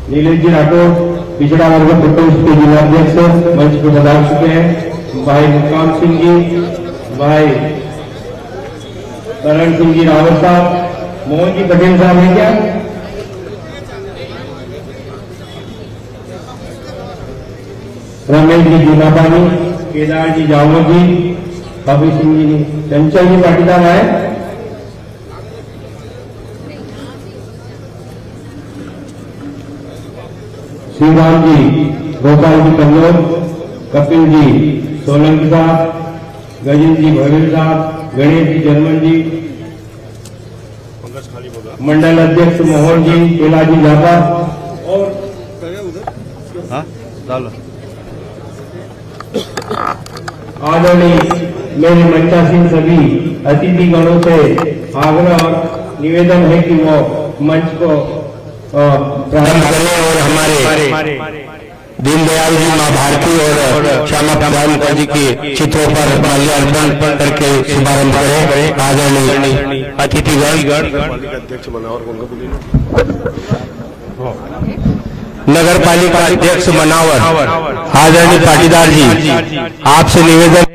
नीलेश जी राठौर पिछड़ा वर्ग प्रकोष्ठ के जिलाध्यक्ष मंच पर पधार चुके हैं। भाई मुकाम सिंह जी, भाई करण सिंह जी रावत साहब, मोहन जी पटेल साहब हैं क्या? रमेश जी जूनापानी, केदार जी जावत जी, कबीर सिंह जी, चंचल जी पाटीदार आए। श्रीराम जी, गोपाल जी कन्नौर, कपिल जी सोलंकी साहब, गजेंद्र जी भवेल साहब, गणेश जी जर्मन जी, मंडल अध्यक्ष मोहन जी, केला जी जापा और आदरणीय मेरे मंचासीन सभी अतिथि गणों से आग्रह और निवेदन है कि वो मंच को प्रारंभ करें और हमारे दीनदयाल जी, माँ भारती और श्यामा प्रसाद मुखर्जी के चित्रों पर माल्यार्पण करके शुभारंभ करें। आदरणीय अतिथिगण, नगर पालिका अध्यक्ष मनावर आदरणीय पाटीदार जी, आपसे निवेदन,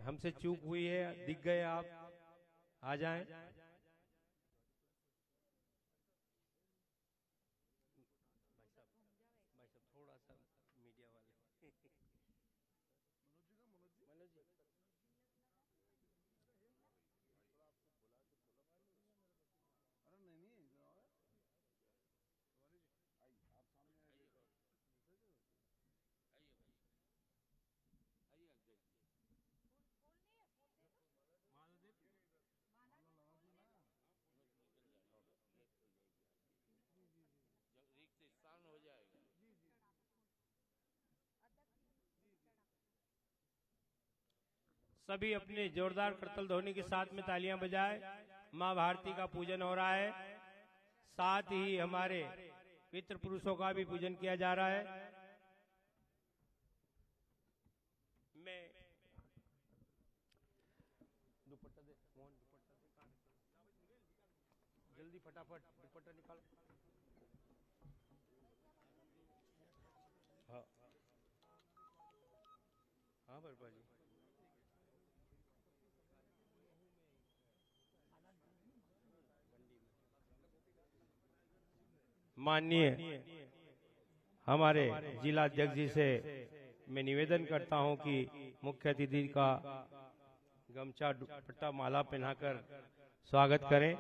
हमसे चूक हुई है, दिख गए आप, आ जाएं। सभी अपने जोरदार करतल ध्वनि के साथ में तालियां बजाएं। मां भारती का पूजन हो रहा है, साथ ही हमारे पितृ पुरुषों का भी पूजन किया जा रहा है। मैं दुपट्टा दे, मोहन दुपट्टा दे, जल्दी फटाफट दुपट्टा निकाल। हाँ हाँ बरपा जी, माननीय हमारे जिला अध्यक्ष जी से मैं निवेदन करता हूं कि मुख्य अतिथि का गमछा दुपट्टा माला पहनाकर स्वागत करें।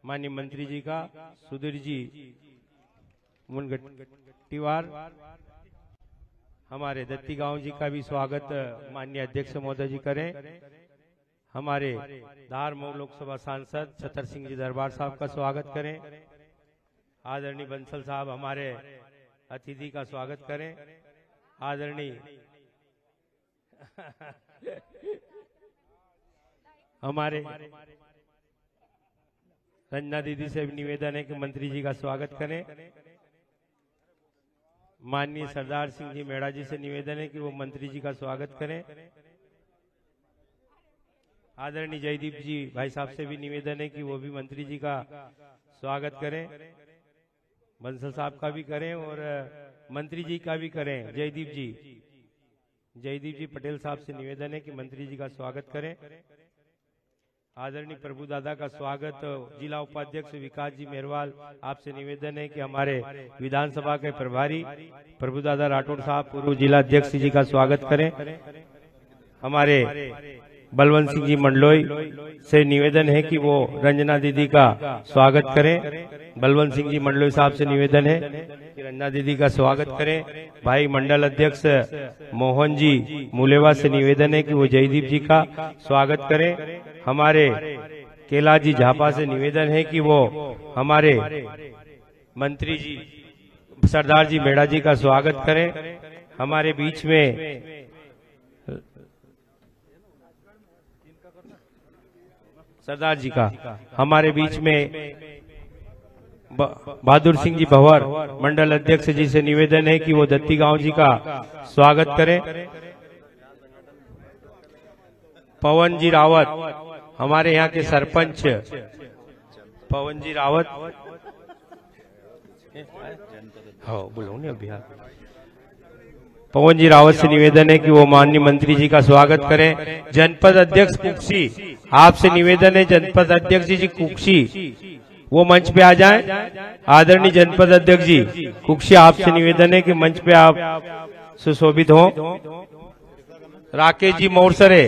माननीय मंत्री जी का सुधीर जी मुनगट्टीवार, हमारे दत्ती गांव जी का भी स्वागत माननीय अध्यक्ष महोदय जी करें। हमारे धार मऊ लोकसभा सांसद छतर सिंह जी दरबार साहब का स्वागत करें। आदरणीय बंसल साहब हमारे अतिथि का स्वागत करें। आदरणीय हमारे रंजना दीदी से भी निवेदन है कि मंत्री जी का स्वागत करें। माननीय सरदार सिंह जी मेड़ा जी से निवेदन है कि वो मंत्री जी का स्वागत करें। आदरणीय जयदीप जी भाई साहब से भी निवेदन है कि वो भी मंत्री जी का स्वागत करें। बंसल साहब का भी करें और मंत्री जी का भी करें। जयदीप जी पटेल साहब से निवेदन है कि मंत्री जी का स्वागत करें। आदरणीय प्रभु दादा का स्वागत जिला उपाध्यक्ष विकास जी मेहरवाल, आपसे निवेदन है कि हमारे विधानसभा के प्रभारी प्रभु दादा राठौड़ साहब पूर्व जिला अध्यक्ष जी का स्वागत करें। हमारे बलवंत सिंह जी मंडलोई से निवेदन है कि वो रंजना दीदी का स्वागत करें। बलवंत सिंह जी मंडलोई साहब से निवेदन है कि रंजना दीदी का स्वागत करें। भाई मंडल अध्यक्ष मोहन जी मुलेवा से निवेदन है कि वो जयदीप जी का स्वागत करें। हमारे केला जी झापा से निवेदन है कि वो हमारे मंत्री जी सरदार जी मेड़ा जी का स्वागत करें। हमारे बीच में सरदार जी का हमारे बीच में बहादुर सिंह जी भंवर मंडल अध्यक्ष जी से निवेदन है कि वो दत्ती गांव जी का स्वागत करें। पवन जी रावत हमारे यहाँ के सरपंच पवन जी रावत हाँ बोलो नहीं बिहार। पवन जी रावत से निवेदन है कि वो माननीय मंत्री जी का स्वागत करें। जनपद अध्यक्ष कुक्षी, आपसे निवेदन है जनपद अध्यक्ष जी कुक्षी वो मंच पे आ जाएं। आदरणीय जनपद अध्यक्ष जी कुक्षी, आपसे निवेदन है कि मंच पे आप सुशोभित हों। राकेश जी मोरसरे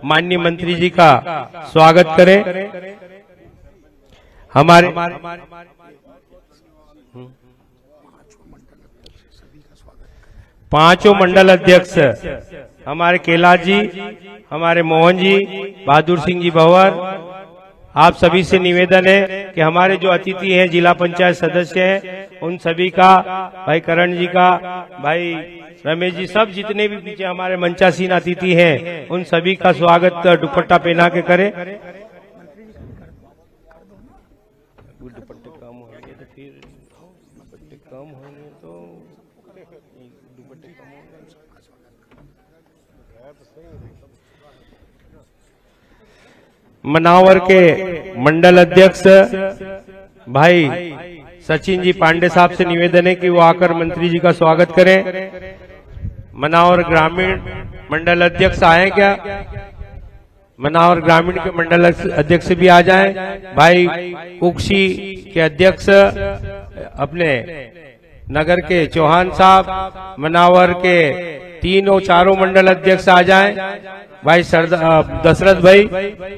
माननीय मंत्री जी का स्वागत करें। हमारे पांचों मंडल अध्यक्ष हमारे कैलाश जी, हमारे मोहन जी, बहादुर सिंह जी भंवर, आप सभी से निवेदन है कि हमारे जो अतिथि हैं जिला पंचायत सदस्य हैं उन सभी का, भाई करण जी का, भाई रमेश जी, सब जितने भी पीछे हमारे मंचासीन अतिथि हैं उन सभी का स्वागत दुपट्टा पहना के करें। दुपट्टे कम होंगे तो फिर दुपट्टे कम होंगे तो दुपट्टे कम होंगे। मनावर के मंडल अध्यक्ष भाई सचिन जी पांडे साहब से निवेदन है कि वो आकर मंत्री जी का स्वागत करें। मनावर ग्रामीण मंडल अध्यक्ष आए क्या? मनावर ग्रामीण के मंडल अध्यक्ष भी आ जाएं। भाई कुक्षी के अध्यक्ष अपने नगर के चौहान साहब, मनावर के तीनों चारों मंडल अध्यक्ष आ जाएं। भाई दशरथ भाई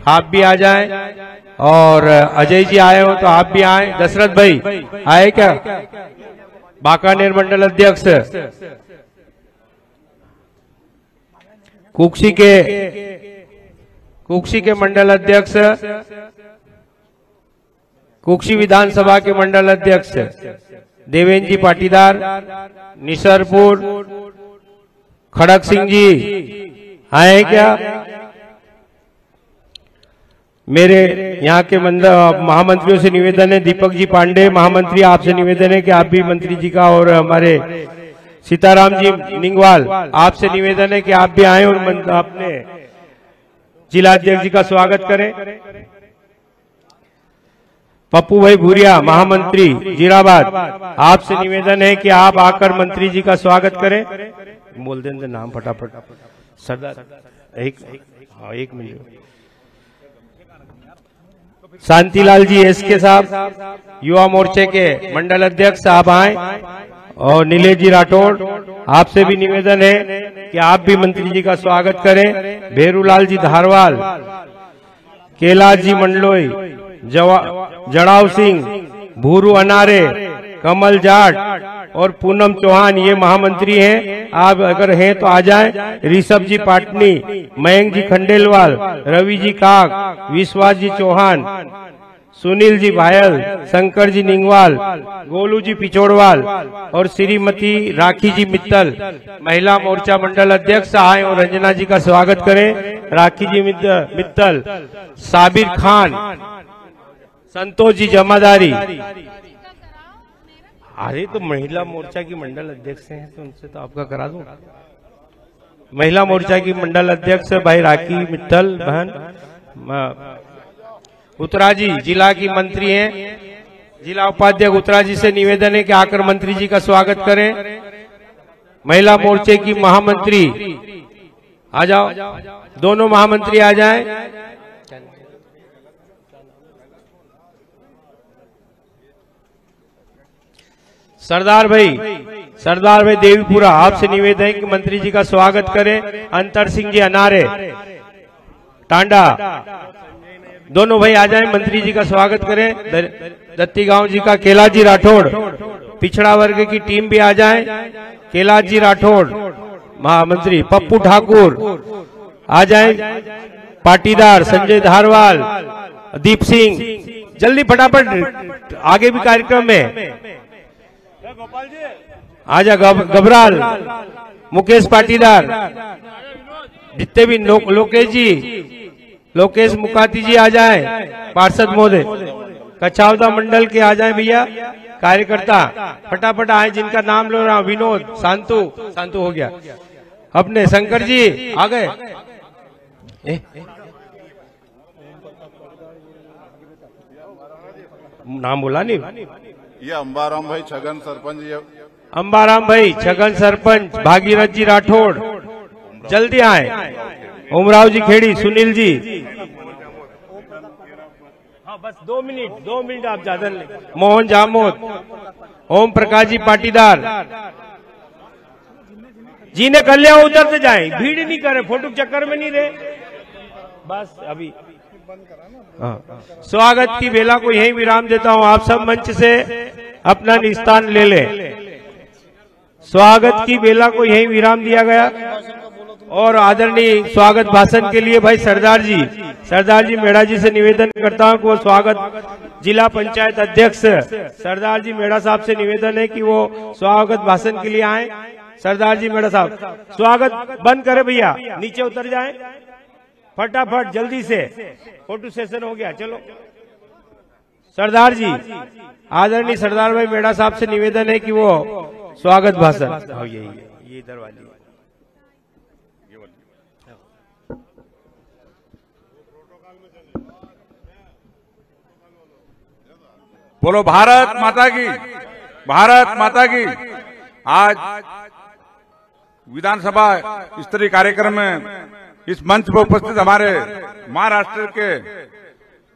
आप भी आ जाएं, और अजय जी आए हो तो आप भी आए। दशरथ भाई आए क्या? बांकानेर मंडल अध्यक्ष कुक्षी के मंडल अध्यक्ष, कुक्षी विधानसभा के मंडल अध्यक्ष देवेंद्र जी पाटीदार, निसरपुर खड़क सिंह जी आए क्या? मेरे यहाँ के महामंत्रियों से निवेदन है, दीपक जी पांडे महामंत्री, आपसे निवेदन है कि आप भी मंत्री जी का, और हमारे सीताराम जी निंगवाल आपसे निवेदन है कि आप भी आए और अपने जिला अध्यक्ष जी का स्वागत करें। पप्पू भाई भूरिया महामंत्री जीराबाद, आपसे निवेदन है कि आप आकर मंत्री जी का स्वागत करें। बोल दें नाम फटाफट। सरदार एक मिनट। शांतिलाल जी एसके साहब युवा मोर्चे के मंडल अध्यक्ष, आप आए। और नीलेश जी राठौड़, आपसे भी निवेदन है कि आप भी मंत्री जी का स्वागत करें। भेरूलाल जी धारवाल, कैलाश जी मंडलोई, जड़ाव सिंह, भूरू अनारे, कमल जाट और पूनम चौहान ये महामंत्री हैं। आप अगर हैं तो आ जाएं। ऋषभ जी पाटनी, मयंक जी खंडेलवाल, रवि जी काक, विश्वास जी चौहान, सुनील जी भायल, शंकर जी निंगवाल, गोलू जी पिछोड़वाल और श्रीमती राखी जी मित्तल महिला मोर्चा मंडल अध्यक्ष आए और रंजना जी का स्वागत करें। राखी जी मित्तल, साबिर खान, संतोष जी जमादारी। अरे तो महिला मोर्चा की मंडल अध्यक्ष हैं तो उनसे तो आपका करा दूं। महिला मोर्चा की मंडल अध्यक्ष भाई राखी मित्तल बहन। उत्तराजी जिला की मंत्री हैं, जिला उपाध्यक्ष उत्तराजी से निवेदन है कि आकर मंत्री जी का स्वागत करें। महिला मोर्चे की महामंत्री आ जाओ, दोनों महामंत्री आ जाएं। सरदार भाई देवीपुरा, आपसे निवेदन है कि मंत्री जी का स्वागत करें। अंतर सिंह जी अनारे टांडा, दोनों भाई आ जाएं, मंत्री जी का स्वागत करें। दत्ती गांव जी का कैलाश जी राठौड़, पिछड़ा वर्ग की टीम भी आ जाए। कैलाश जी राठौड़ महामंत्री, पप्पू ठाकुर आ जाए, पाटीदार संजय धारवाल, दीप सिंह, जल्दी फटाफट आगे भी कार्यक्रम में आजा। घबराल, मुकेश पाटीदार, जितने भी लोकेश मुकाती जी आ जाएं। पार्षद महोदय कछावदा मंडल के आ जाएं भैया। कार्यकर्ता फटाफट आए, जिनका नाम लो रहा हूं। विनोद, शांतु हो गया। अपने शंकर जी आ गए। नाम बोला नहीं, ये अंबाराम भाई छगन सरपंच, ये अंबाराम भाई छगन सरपंच, भागीरथ जी राठौड़ जल्दी आए, ओमराव जी खेड़ी, सुनील जी। हाँ बस 2 मिनट आप ज्यादा नहीं। मोहन जामोद, ओम प्रकाश जी पाटीदार जी ने कर लिया, उधर से जाए, भीड़ नहीं करे, फोटो चक्कर में नहीं रहे बस अभी। स्वागत की बेला को यही विराम देता हूं, आप सब मंच से अपना स्थान ले लें। स्वागत की बेला को यही विराम दिया गया और आदरणीय स्वागत भाषण के लिए भाई सरदार जी मेड़ा जी से निवेदन करता हूं कि वो स्वागत जिला पंचायत अध्यक्ष सरदार जी मेड़ा साहब से निवेदन है कि वो स्वागत भाषण के लिए आए। सरदार जी मेड़ा साहब स्वागत बंद करे भैया, नीचे उतर जाएं फटाफट जल्दी से, फोटो सेशन हो गया। चलो सरदार जी, आदरणीय सरदार भाई मेड़ा साहब से निवेदन है कि वो स्वागत भाषण, ये इधर वाली बोलो भारत माता की, भारत माता की। आज विधानसभा स्तरीय कार्यक्रम में इस मंच पर उपस्थित हमारे महाराष्ट्र के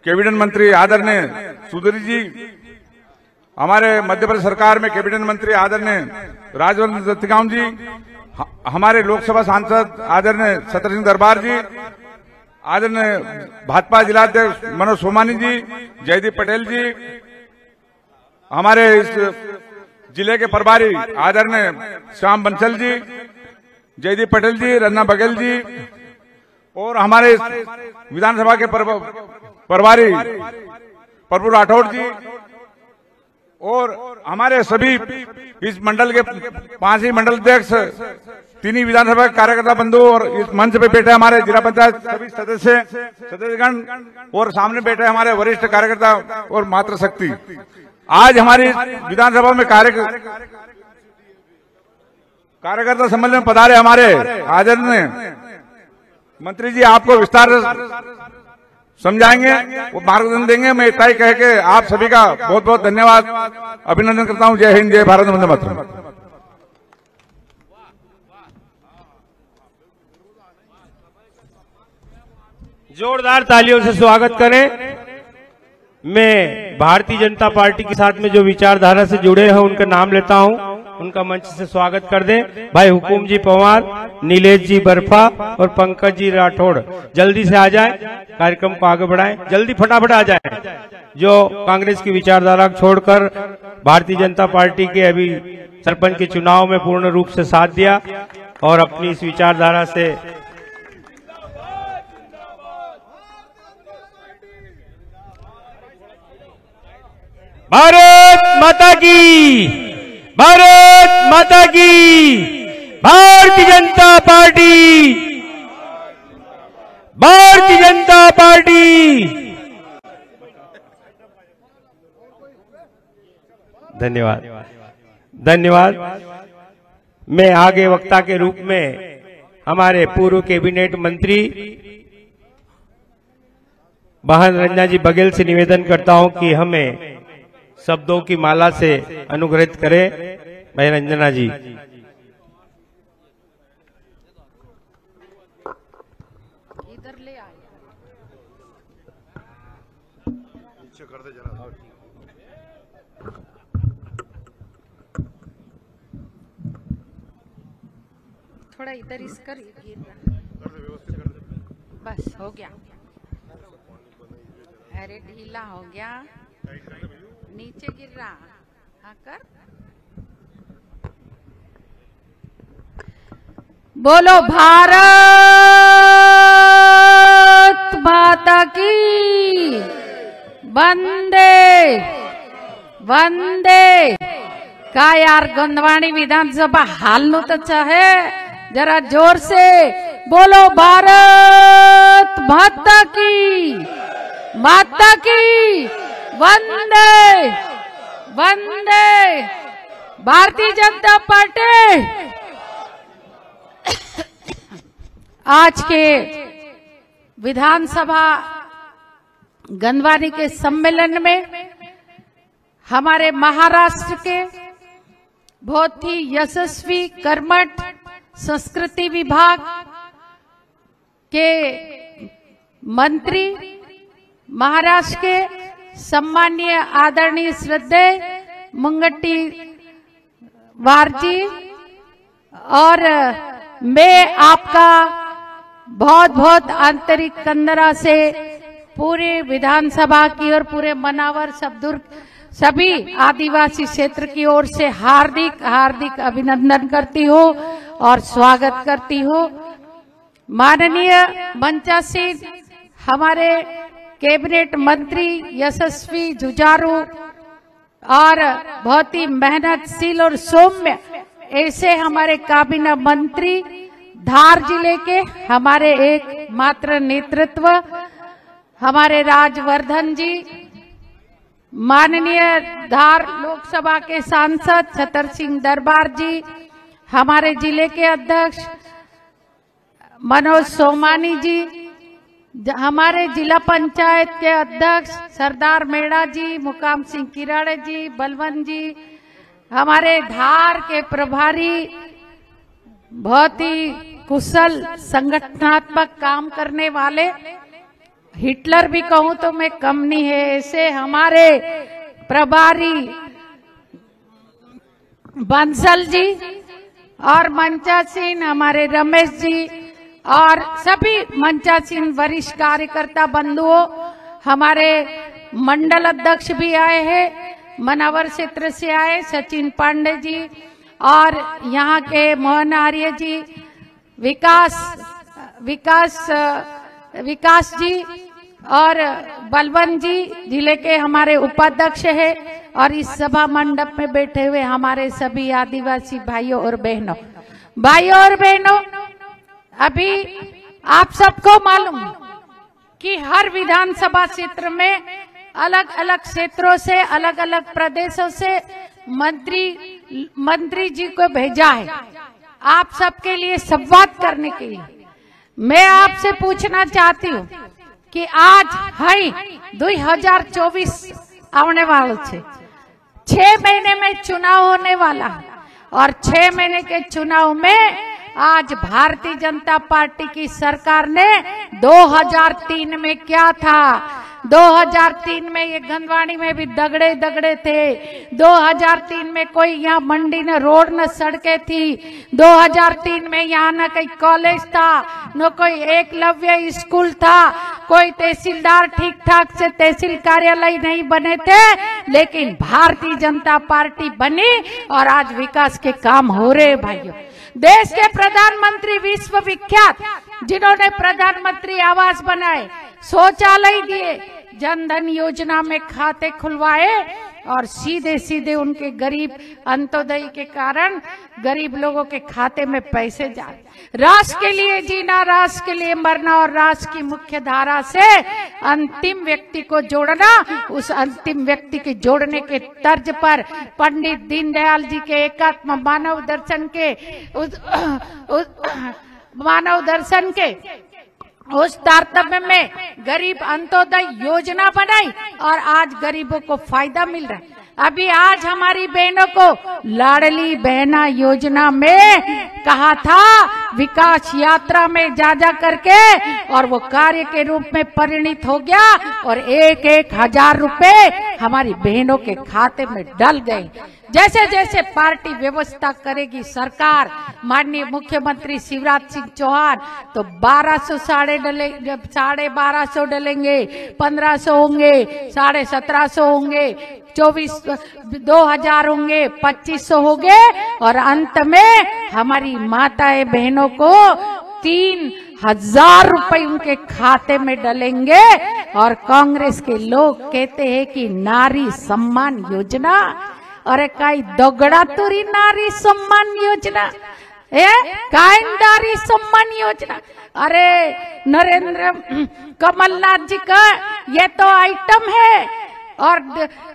कैबिनेट मंत्री आदरणीय सुधीर जी, हमारे मध्य प्रदेश सरकार में कैबिनेट मंत्री आदरणीय राजवर्धन दत्तिगांव जी, हमारे लोकसभा सांसद आदरणीय सत्र सिंह दरबार जी, आदरणीय भाजपा जिलाध्यक्ष मनोज सोमानी जी, जयदीप पटेल जी, हमारे इस जिले के प्रभारी आदरणीय श्याम बंसल जी, जयदीप पटेल जी, रन्ना बघेल जी और हमारे विधानसभा के प्रभारी प्रभु राठौड़ जी और हमारे सभी इस मंडल के 5 ही मंडल अध्यक्ष, 3 ही विधानसभा के कार्यकर्ता बंधु और इस मंच पे बैठे हमारे जिला पंचायत सभी सदस्यगण और सामने बैठे हमारे वरिष्ठ कार्यकर्ता और मातृशक्ति। आज हमारी विधानसभा में कार्यकर्ता सम्मेलन में पधारे हमारे आदरणीय मंत्री जी आपको विस्तार समझाएंगे, वो मार्गदर्शन देंगे। मैं इतना ही कह के आप सभी का बहुत बहुत धन्यवाद, अभिनंदन करता हूं। जय हिंद, जय भारत, वंदे मातरम। जोरदार तालियों से स्वागत करें। मैं भारतीय जनता पार्टी के साथ में जो विचारधारा से जुड़े हैं उनका नाम लेता हूं, उनका मंच से स्वागत कर दें। भाई हुकुम जी पवार, नीलेश जी बर्फा और पंकज जी राठौड़ जल्दी से आ जाएं, कार्यक्रम को आगे बढ़ाएं, जल्दी फटाफट आ जाएं। जो कांग्रेस की विचारधारा छोड़कर भारतीय जनता पार्टी के अभी सरपंच के चुनाव में पूर्ण रूप से साथ दिया और अपनी इस विचारधारा से भारत माता की, भारत माता की, भारतीय जनता पार्टी, भारतीय जनता पार्टी। धन्यवाद, धन्यवाद। मैं आगे वक्ता के रूप में हमारे पूर्व कैबिनेट मंत्री बहन रंजना जी बघेल से निवेदन करता हूं कि हमें शब्दों की माला से अनुग्रहित करें। भाई रंजना जी, इधर ले आए, नीचे कर दे जरा। थोड़ा इधर इसकर बस हो गया। अरे ढीला हो गया, नीचे गिर रहा। हाँ कर, बोलो भारत माता की, वंदे वंदे। का यार गोंदवाड़ी विधानसभा हालनु तो चाहे, जरा जोर से बोलो भारत माता की, माता की, वंदे वंदे। भारतीय जनता पार्टी आज के विधानसभा गंदवानी के सम्मेलन में हमारे महाराष्ट्र के बहुत ही यशस्वी कर्मठ संस्कृति विभाग के मंत्री, महाराष्ट्र के सम्मानीय आदरणीय श्रद्धेय मुनगंटीवार जी, और मैं आपका बहुत बहुत आंतरिक कंदरा से पूरे विधानसभा की और पूरे मनावर सबदुर्ग सभी आदिवासी क्षेत्र की ओर से हार्दिक हार्दिक अभिनंदन करती हूँ और स्वागत करती हूँ। माननीय मंचासीन हमारे कैबिनेट मंत्री, यशस्वी, जुझारू और बहुत ही मेहनतशील और सौम्य ऐसे हमारे काबीना मंत्री, धार जिले के हमारे एकमात्र नेतृत्व हमारे राजवर्धन जी, माननीय धार लोकसभा के सांसद छतर सिंह दरबार जी, हमारे जिले के अध्यक्ष मनोज सोमानी जी, हमारे जिला पंचायत के अध्यक्ष सरदार मेड़ा जी, मुकाम सिंह किराड़े जी, बलवंत जी, हमारे धार के प्रभारी, बहुत ही कुशल संगठनात्मक काम करने वाले, हिटलर भी कहूं तो मैं कम नहीं है, ऐसे हमारे प्रभारी बंसल जी और मंचासीन हमारे रमेश जी और सभी मंचासीन वरिष्ठ कार्यकर्ता बंधुओं, हमारे मंडल अध्यक्ष भी आए हैं, मनावर क्षेत्र से आए सचिन पांडे जी और यहाँ के मोहन आर्य जी, विकास जी और बलवंत जी जिले के हमारे उपाध्यक्ष है, और इस सभा मंडप में बैठे हुए हमारे सभी आदिवासी भाइयों और बहनों, अभी आप सबको मालूम कि हर विधानसभा क्षेत्र में अलग अलग क्षेत्रों से, अलग अलग प्रदेशों से मंत्री जी को भेजा है आप सबके लिए संवाद करने के लिए। मैं आपसे पूछना चाहती हूँ कि आज है 2024 आने वाले छे, 6 महीने में चुनाव होने वाला है, और 6 महीने के चुनाव में आज भारतीय जनता पार्टी की सरकार ने 2003 में क्या था, 2003 में ये गंदवाड़ी में भी दगड़े थे, 2003 में कोई यहाँ मंडी न रोड न सड़कें थी, 2003 में यहाँ न कोई कॉलेज था, न कोई एकलव्य स्कूल था, कोई तहसीलदार ठीक ठाक से तहसील कार्यालय नहीं बने थे, लेकिन भारतीय जनता पार्टी बनी और आज विकास के काम हो रहे भाइयों। देश के प्रधानमंत्री विश्व विख्यात, जिन्होंने प्रधानमंत्री आवास बनाए, शौचालय दिए, जनधन योजना में खाते खुलवाए और सीधे सीधे उनके गरीब अंत्योदय के कारण गरीब लोगों के खाते में पैसे जाए। राष्ट्र के लिए जीना, राष्ट्र के लिए मरना और राष्ट्र की मुख्य धारा से अंतिम व्यक्ति को जोड़ना, उस अंतिम व्यक्ति के जोड़ने के तर्ज पर पंडित दीनदयाल जी के एकात्म मानव दर्शन के उस तारतम्य में गरीब अंत्योदय योजना बनाई और आज गरीबों को फायदा मिल रहा है। अभी आज हमारी बहनों को लाडली बहना योजना में कहा था विकास यात्रा में जा करके, और वो कार्य के रूप में परिणित हो गया और 1,000 रुपए हमारी बहनों के खाते में डल गए। जैसे जैसे पार्टी व्यवस्था करेगी सरकार, माननीय मुख्यमंत्री शिवराज सिंह चौहान, तो 1200 1250 डलेंगे, 1500 होंगे, 1750 होंगे, 2000 होंगे, 2500 होंगे, और अंत में हमारी माताएं बहनों को 3000 रुपए उनके खाते में डलेंगे। और कांग्रेस के लोग कहते हैं कि नारी सम्मान योजना, अरे काई दोगड़ा तुरी नारी सम्मान योजना है, काय नारी सम्मान योजना? अरे नरेंद्र कमलनाथ जी का ये तो आइटम है, और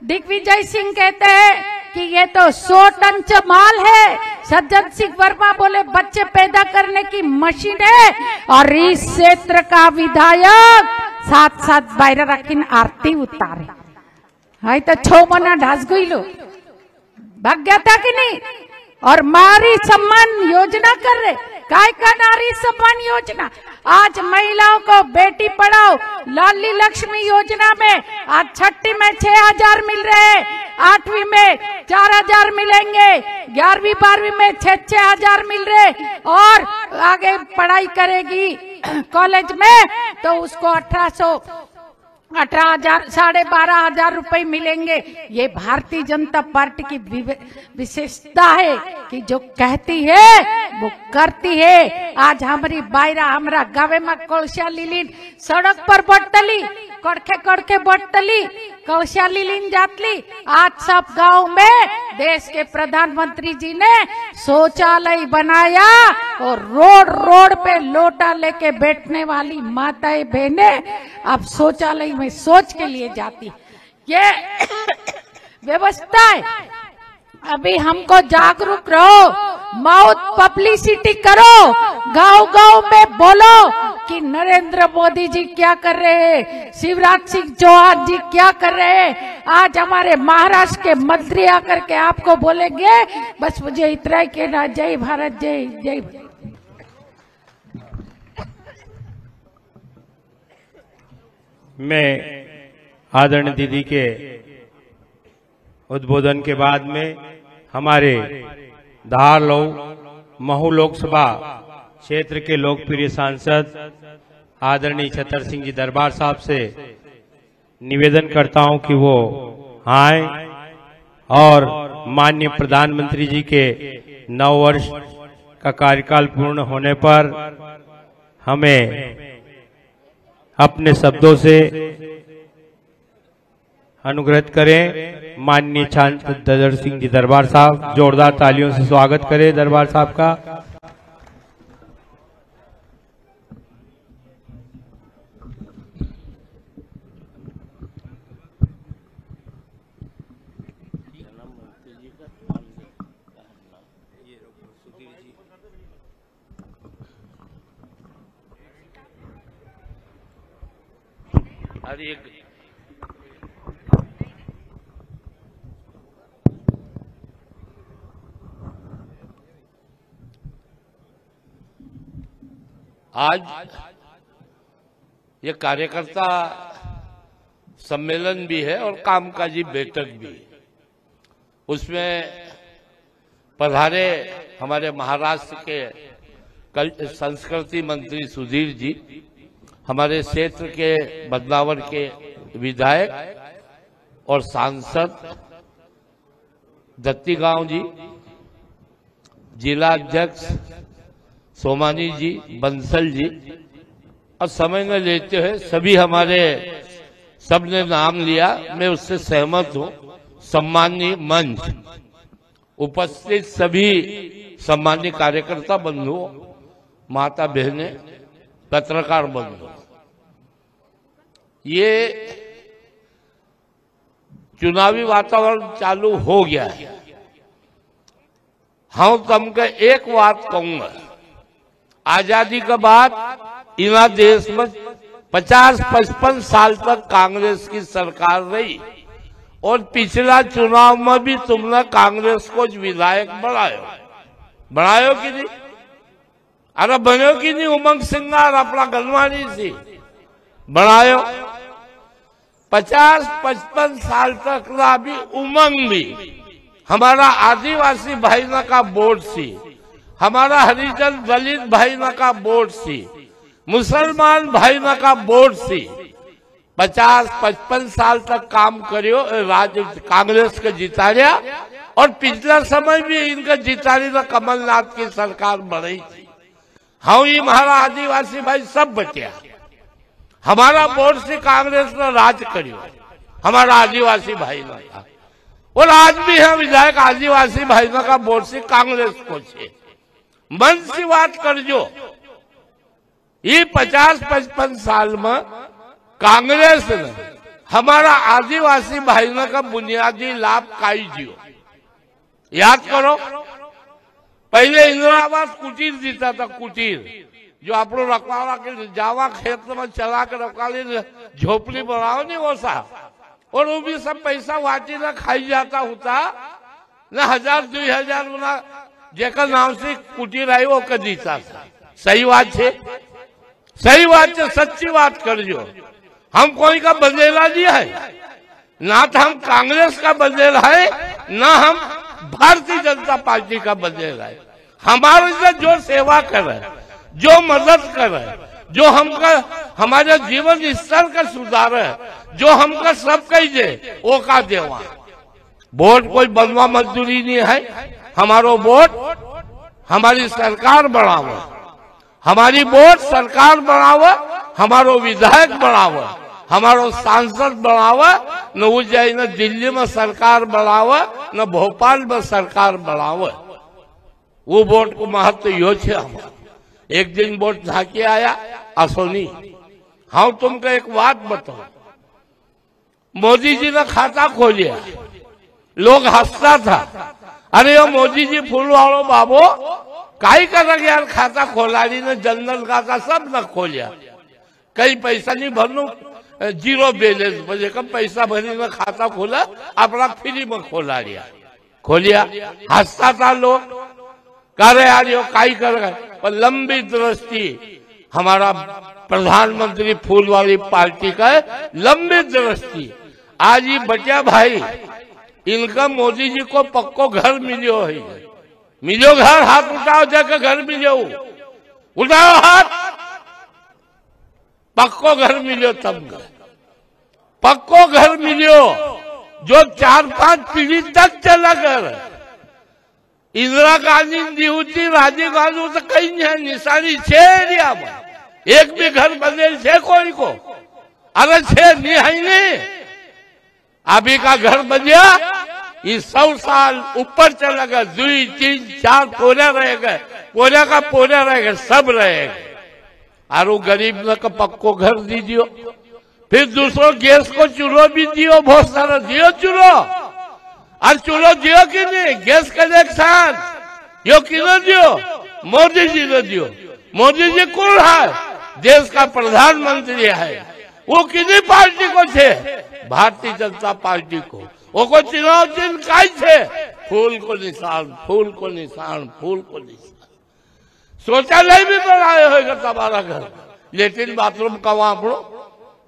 दिग्विजय सिंह कहते हैं कि ये तो 100 टन माल है, सज्जन सिंह वर्मा बोले बच्चे पैदा करने की मशीन है, और इस क्षेत्र का विधायक साथ साथ बाहर रखिन आरती उतारे। हाई तो 6 महीना ढास गई लो, भाग गया था कि नहीं। और नारी सम्मान योजना कर रहे, काय का नारी सम्मान योजना। आज महिलाओं को बेटी पढ़ाओ, लाडली लक्ष्मी योजना में आज छठी में 6,000 मिल रहे, 8वीं में 4,000 मिलेंगे, 11वीं 12वीं में 6,000 मिल रहे, और आगे पढ़ाई करेगी कॉलेज में तो उसको 18,000 12,500 रुपए मिलेंगे। ये भारतीय जनता पार्टी की विशेषता है कि जो कहती है वो करती है। आज हमारी बायरा हमारा गावे में कलशा लीलीन सड़क पर बटतली, कड़के कड़के बटतली कलशा लीलीन जातली। आज सब गांव में देश के प्रधानमंत्री जी ने शौचालय बनाया और रोड रोड पे लोटा लेके बैठने वाली माताएं बहनें अब शौचालय में शौच के लिए जाती। ये व्यवस्था है। अभी हमको जागरूक रहो, माउथ पब्लिसिटी करो, गांव गांव में बोलो कि नरेंद्र मोदी जी क्या कर रहे हैं, शिवराज सिंह चौहान जी क्या कर रहे हैं। आज हमारे महाराष्ट्र के मंत्री आकर के आपको बोलेंगे, बस मुझे इतना ही कहना, जय भारत, जय जय। मैं आदरणीय दीदी के उद्बोधन के बाद में हमारे धार महू लोकसभा क्षेत्र के लोकप्रिय सांसद आदरणीय छतर सिंह जी दरबार साहब से निवेदन करता हूं कि वो आए और माननीय प्रधानमंत्री जी के 9 वर्ष का कार्यकाल पूर्ण होने पर हमें अपने शब्दों से अनुग्रहित करें। माननीय सांसद छतर सिंह जी दरबार साहब, जोरदार तालियों से स्वागत करें दरबार साहब का। आज ये कार्यकर्ता सम्मेलन भी है और कामकाजी बैठक भी। उसमें पधारे हमारे महाराष्ट्र के संस्कृति मंत्री सुधीर जी, हमारे क्षेत्र के बदनावर के विधायक और सांसद दत्तीगांव जी, जिला अध्यक्ष सोमानी जी, बंसल जी, और समय न लेते हुए सभी हमारे सबने नाम लिया, मैं उससे सहमत हूं। सम्मानीय मंच उपस्थित सभी सम्मानीय कार्यकर्ता बंधु, माता बहने, पत्रकार बंधु, ये चुनावी वातावरण चालू हो गया है। हम तुमको एक बात कहूंगा, आजादी के बाद इना देश में 50-55 साल तक कांग्रेस की सरकार रही और पिछला चुनाव में भी तुमने कांग्रेस को विधायक बनायो कि नहीं? अरे बनो कि नहीं? उमंग सिंगार अपना गलवानी से बनायो। 50-55 साल तक ना भी उमंग भी हमारा आदिवासी भाई ना का वोट सी, हमारा हरिजन दलित भाई ना का वोट सी, मुसलमान भाई ना का वोट सी। 50-55 साल तक काम करियो, राज्य कांग्रेस के जिताया, और पिछला समय भी इनका जिताने का कमलनाथ की सरकार बढ़ी थी। हम ये हमारा आदिवासी भाई सब बचा, हमारा वोट से कांग्रेस ने राज करियो, हमारा आदिवासी भाई ना था। और आज भी हम विधायक आदिवासी भाई ना का वोट से कांग्रेस को छे। मन से बात कर जो ये 50-55 साल में कांग्रेस ने हमारा आदिवासी भाइयों का बुनियादी लाभ काई जियो। याद करो, पहले इंदिरा आवास कुटीर जीता था, कुटीर जो आप रखवाला के जावा खेत में चला के रखवाली झोपड़ी बनाओ नहीं, वो सा और वो भी सब पैसा वाटी ना खाई जाता होता ना 1000-2000 गुना जेकर नाम से कुटीर आई वो कदीता था। सही बात है, सही बात है, सच्ची बात कर जो। हम कोई का बदलेला नहीं है, ना तो हम कांग्रेस का बदलेला है, ना हम भारतीय जनता पार्टी का बदलेला है। हमारे से जो सेवा कर रहे, जो मदद कर रहे, जो हमका हमारे जीवन स्तर का सुधार है, जो हमका सब कही दे वो का देवा। वोट कोई बनवा मजदूरी नहीं है, हमारो वोट हमारी सरकार बढ़ावा, हमारी वोट सरकार बढ़ावा, हमारो विधायक बढ़ावा, हमारो सांसद बढ़ावा, न उज्जैन न दिल्ली में सरकार बढ़ावा, न भोपाल में सरकार बढ़ावा। वो वोट को महत्व यो छे। हमारा एक दिन वोट झाके आया असोनी। हाँ तुमको एक बात बताओ, मोदी जी ने खाता खोलिया, लोग हंसता था, अरे यो मोदी जी फूल वालों बाबो काई कर यार, खाता खोला ने जनरल खाता सब न खोलिया, कई पैसा नहीं भरनू, 0 बैलेंस बजे कम पैसा भरी न खाता खोला, अपना फ्री में खोला खोलिया। हंसता था लोग, कह रहे यार यो काई कर गए। पर लंबी दृष्टि हमारा प्रधानमंत्री फूल वाली पार्टी का है, लंबी दृष्टि। आज ये बचा भाई, इनका मोदी जी को पक्को घर मिलो है, मिलो घर, हाथ उठाओ जाकर घर मिलो, उठाओ हाथ, पक्को घर मिलो तब पक्को घर मिलो, जो 4-5 पीढ़ी तक चला कर। इंदिरा गांधी दी होती, राजीव गांधी तो कहीं नहीं निशानी छे, एक भी घर बने छे कोई को, अरे छे नहीं है नहीं। अभी का घर बन गया, ये 100 साल ऊपर चला गया, 2, 3, 4 पोरा रहेगा, पोरा का पोरा रहेगा, सब रहेगा। और गरीब न का पक्को घर दीजियो, फिर दूसरों गैस को चूल्हो भी दियो, बहुत सारा दियो चूल्हो, और चूल्हो दियो कि नहीं, गैस कनेक्शन यो किनो दियो, मोदी जी ने दियो। मोदी जी कौन है, देश का प्रधानमंत्री है, वो किसी पार्टी को थे, भारतीय जनता पार्टी को। वो को चुनाव चिन्ह काई थे, फूल को निशान, फूल को निशान, फूल को निशान। शौचालय भी बनाए होगा तुम्हारा घर, लेट्रिन बाथरूम का वहां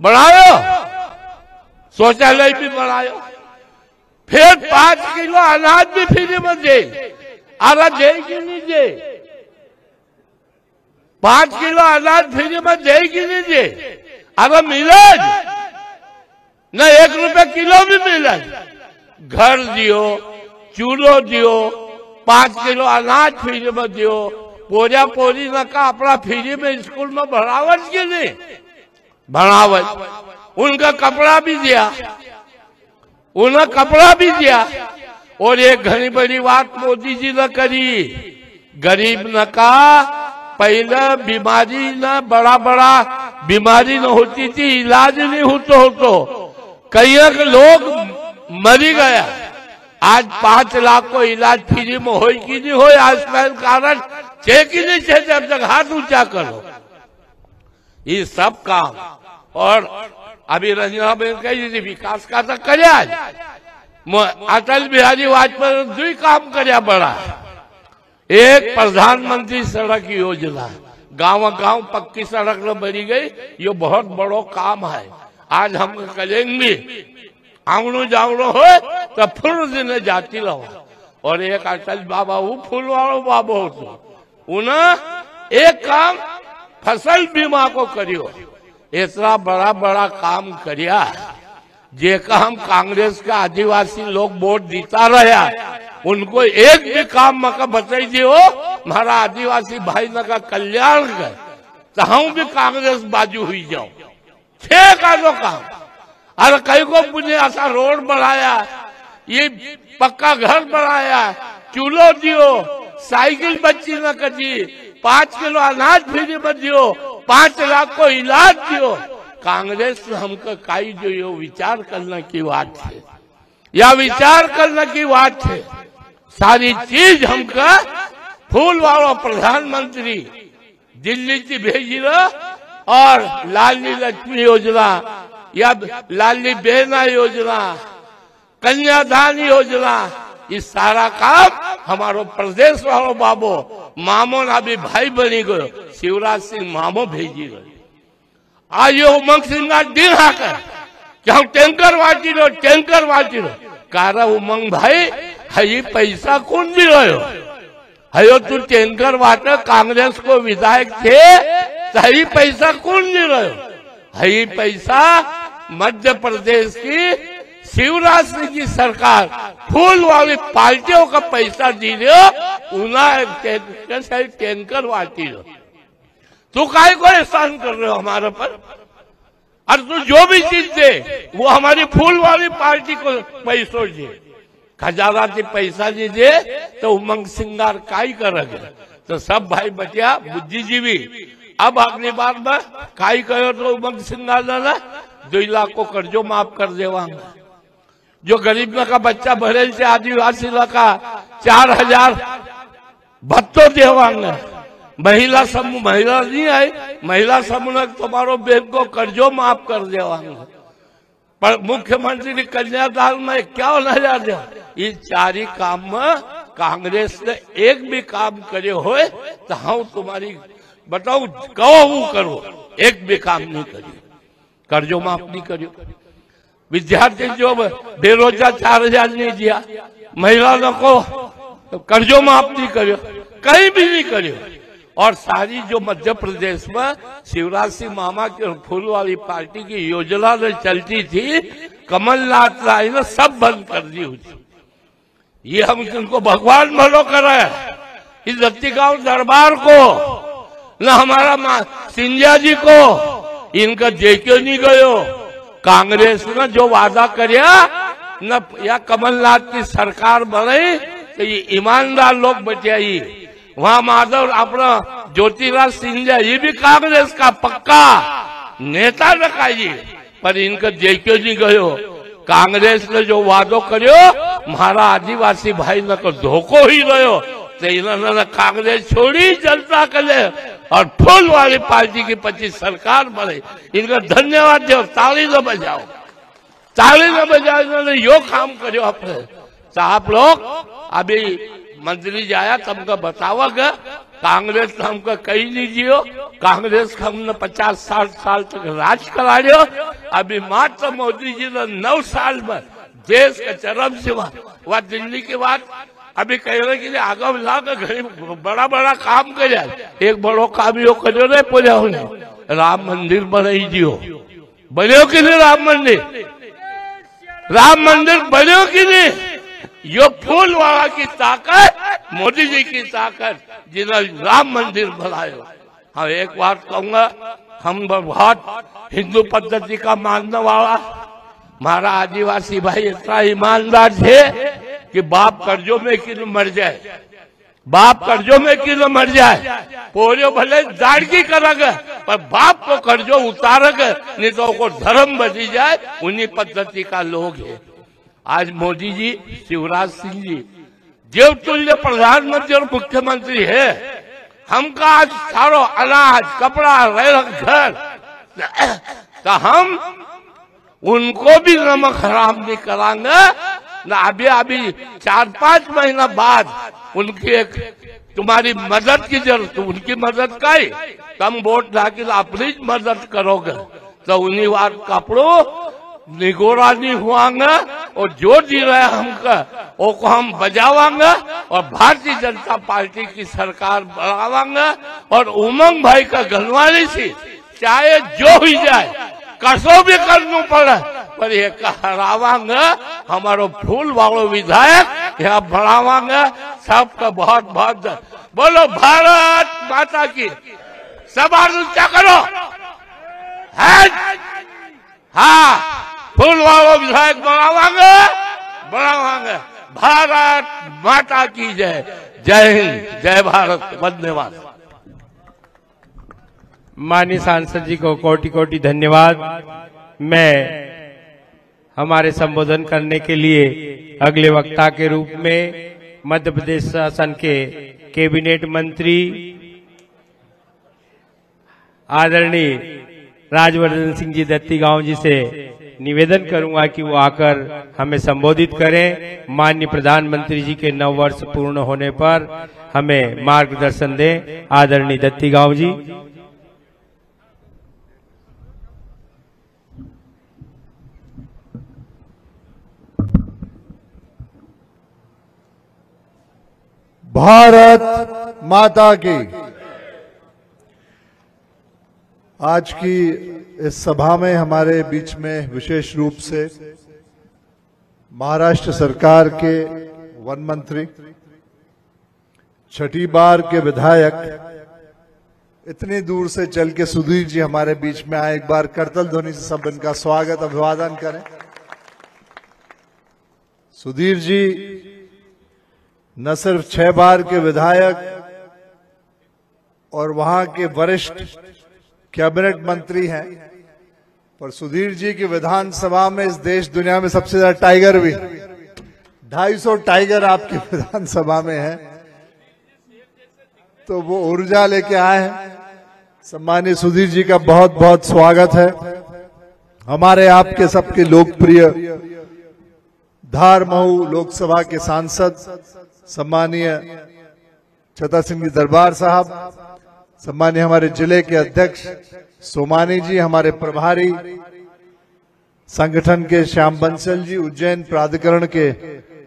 बढ़ायो, शौचालय भी बढ़ायो, फिर 5 किलो अनाज भी फ्री में दे, अरे दे कि नहीं दे, 5 किलो अनाज फ्री में दे कि नहीं दे, अरे मिले न 1 रुपए किलो भी मिले। घर दियो, चूल्हो दियो, 5 किलो अनाज फ्री में दियो, पोजा पोरी न का अपना फ्री में स्कूल में बढ़ावत के नहीं बढ़ावत, उनका कपड़ा भी दिया, उन्हें कपड़ा भी दिया। और एक घनी बड़ी बात मोदी जी ने करी, गरीब न का पहले बीमारी न बड़ा बीमारी न होती थी, इलाज नहीं होतो, कई लोग मरी गया। आज 5 लाख को इलाज फ्री में हो कि नहीं हो, आयुष्मान कार्ड छे कि नहीं छे, जब तक हाथ ऊंचा करो। ये सब काम, और अभी रंजना बेन कही विकास का तो कर, अटल बिहारी वाजपेयी 2 काम कर बड़ा। एक प्रधानमंत्री सड़क योजना, गांव पक्की सड़क न बनी गई, ये बहुत बड़ो काम है। आज हम करेंगे, आंगड़ो जांगड़ो हो तो फूल दिन जाती रहो। और एक अटल बाबा वो फूल वालों बाबा हो, तो उन्हें एक काम फसल बीमा को करियो, इतना बड़ा काम करिया, जे का हम कांग्रेस का आदिवासी लोग वोट देता रहा, उनको एक भी काम मका बताई दियो, हमारा आदिवासी भाई न का कल्याण कर, तो हम भी कांग्रेस बाजू हुई जाओ। 6 का दो काम, अरे कई को पुण्य ऐसा रोड बढ़ाया, ये पक्का घर बढ़ाया, चूल्हो दियो, साइकिल बच्ची न कटी, 5 किलो अनाज फ्री में दियो, 5 लाख को इलाज दियो। कांग्रेस हमको काई जो यो विचार करने की बात है, या विचार करने की बात है। सारी चीज हमका फूल वाला प्रधानमंत्री दिल्ली से भेजी, और लाडली लक्ष्मी योजना या लाली बहना योजना, कन्यादान योजना, ये सारा काम हमारो प्रदेश वालों बाबो मामो ना भी भाई बनी गयो, शिवराज सिंह मामो भेजी गयो। आज ये उमंग सिंह का दिन आकर कि हम टैंकर वाटी रो कारा उमंग भाई हई पैसा कौन दी रहो, हयो तू टैंकर वाट कांग्रेस को विधायक थे तो हई पैसा कौन दी रहो, हई पैसा मध्य प्रदेश की शिवराज सिंह की सरकार फूल वाली पार्टियों का पैसा दी रहे, उन्हें टैंकर वाटी रहो। तू काय को एहसान कर रहे हो हमारे पर, और तू जो भी चीज दे वो हमारी फूल वाली पार्टी को पैसों दे, खजाना से पैसा दीजिए तो उमंग सिंगार काई करेंगे। तो सब भाई बटिया बुद्धिजीवी अब अगली बार में काई कहो तो उमंग सिंगार ना 2 लाख को कर्जो माफ कर देवांगा, जो गरीब का बच्चा भरेल से आदिवासी का 4000 भत्तो देवांगा, महिला समूह महिला नहीं आई, महिला समूह तुम्हारो बैंक को कर्जो माफ कर देवांगा, पर मुख्यमंत्री की कन्यादान में 51,000 दे। ये 4 काम में कांग्रेस ने एक भी काम करे हो तो हम तुम्हारी बताओ कहो वो करो, एक भी काम नहीं करियो, कर्जो माफ नहीं करियो, विद्यार्थी जो बेरोजगार 4,000 नहीं दिया, महिलाओं को कर्जो माफ नहीं करियो, कहीं भी नहीं करियो। और सारी जो मध्य प्रदेश में शिवराज सिंह मामा की फूल वाली पार्टी की योजना जो चलती थी, कमलनाथ राय ने सब बंद कर दी हुई। ये हम इनको भगवान भलो कराया, इस दत्तीगांव दरबार को न हमारा सिंधिया जी को इनका जेक्यो नहीं गयो। कांग्रेस ने जो वादा करया न या कमलनाथ की सरकार बने तो ये ईमानदार लोग बचाई। वहां माधव अपना ज्योतिराज सिंधिया ये भी कांग्रेस का पक्का नेता रखा जी, पर इनका जेक्यो नहीं गयो। कांग्रेस ने जो वादो करियो हमारा आदिवासी भाई न को धोखो ही रहो, तो इन्होंने कांग्रेस छोड़ी जनता के लिए और फूल वाली पार्टी की 25 सरकार बने। इनका धन्यवाद दो, ताली न बजाओ, ताली न बजाओ, इन्होंने यो काम करियो अपने। तो आप लोग अभी मंत्री जाया तुमको बताओगे, कांग्रेस हमको कहीं नहीं जियो, कांग्रेस हमने 50-60 साल तक राज करा लियो। अभी मात्र मोदी जी ने 9 साल में देश का चरम सीमा वह दिल्ली की बात अभी कह रहे कि आगे ला गरीब बड़ा बड़ा काम कर, एक बड़ो काम यो करो रे पूरे राम मंदिर बनाई दियो, बनो कि नहीं राम मंदिर, राम मंदिर बनो कि नहीं। यो फूल वाला की ताकत, मोदी जी की ताकत, जिन्होंने राम मंदिर बनाया। हाँ एक बात कहूंगा, हम बहुत हिंदू पद्धति का मानने वाला हमारा आदिवासी भाई इतना ईमानदार थे कि बाप कर्जों में क्यों मर जाए, बाप कर्जों में क्यों मर जाए, पोरियो भले दाड़गी करेगा पर बाप को कर्जों उतारेगा, नहीं तो को धर्म बची जाए। उन्हीं पद्धति का लोग है। आज मोदी जी, शिवराज सिंह जी देवतुल्य प्रधानमंत्री और मुख्यमंत्री है। हमका आज सारो अनाज कपड़ा रह घर, तो हम उनको भी नमक हराम नहीं कराएंगे ना। अभी 4-5 महीना बाद उनकी एक तुम्हारी मदद की जरूरत, उनकी मदद का ही कम वोट डाके अपनी मदद करोगे तो उन्हीं बात कपड़ों निगोरा नहीं हुआंगे और जो दी रहे हमका वो को हम बजावांगे और भारतीय जनता पार्टी की सरकार बढ़ावांगे। और उमंग भाई का गलवानी से चाहे जो ही जाए, कसो भी करना पड़े, पर ये हरावांगे। हमारो फूल वालों विधायक यहाँ बढ़ावांगे। सबका बहुत बहुत बोलो भारत माता की। सब ऊंचा करो, हाँ फूल वालों विधायक बढ़ावांगे। भारत माता की जय। जय हिंद, जय भारत, धन्यवाद। माननीय सांसद जी को कोटि कोटि धन्यवाद। मैं हमारे संबोधन करने के लिए अगले वक्ता के रूप में मध्य प्रदेश शासन के कैबिनेट मंत्री आदरणीय राजवर्धन सिंह जी दत्ती गांव जी से निवेदन करूंगा कि वो आकर हमें संबोधित करें। माननीय प्रधानमंत्री जी के 9 वर्ष पूर्ण होने पर हमें मार्गदर्शन दें। आदरणीय दत्ती गांव जी। भारत माता की। आज की इस सभा में हमारे बीच में विशेष रूप से महाराष्ट्र सरकार के वन मंत्री, छठी बार के विधायक, इतनी दूर से चल के सुधीर जी हमारे बीच में आए। एक बार करतल ध्वनि से सब इनका स्वागत अभिवादन करें। सुधीर जी न सिर्फ 6 बार के विधायक और वहां के वरिष्ठ कैबिनेट मंत्री हैं, पर सुधीर जी की विधानसभा में इस देश दुनिया में सबसे ज्यादा टाइगर भी 250 टाइगर आपकी विधानसभा में है, तो वो ऊर्जा लेके आए हैं। सम्मानित सुधीर जी का बहुत बहुत स्वागत है। हमारे आपके सबके लोकप्रिय धार महू लोकसभा के सांसद सम्मानीय छतर सिंह जी दरबार साहब, सम्मानीय हमारे जिले के अध्यक्ष सोमानी जी, हमारे प्रभारी संगठन के श्याम बंसल जी, उज्जैन प्राधिकरण के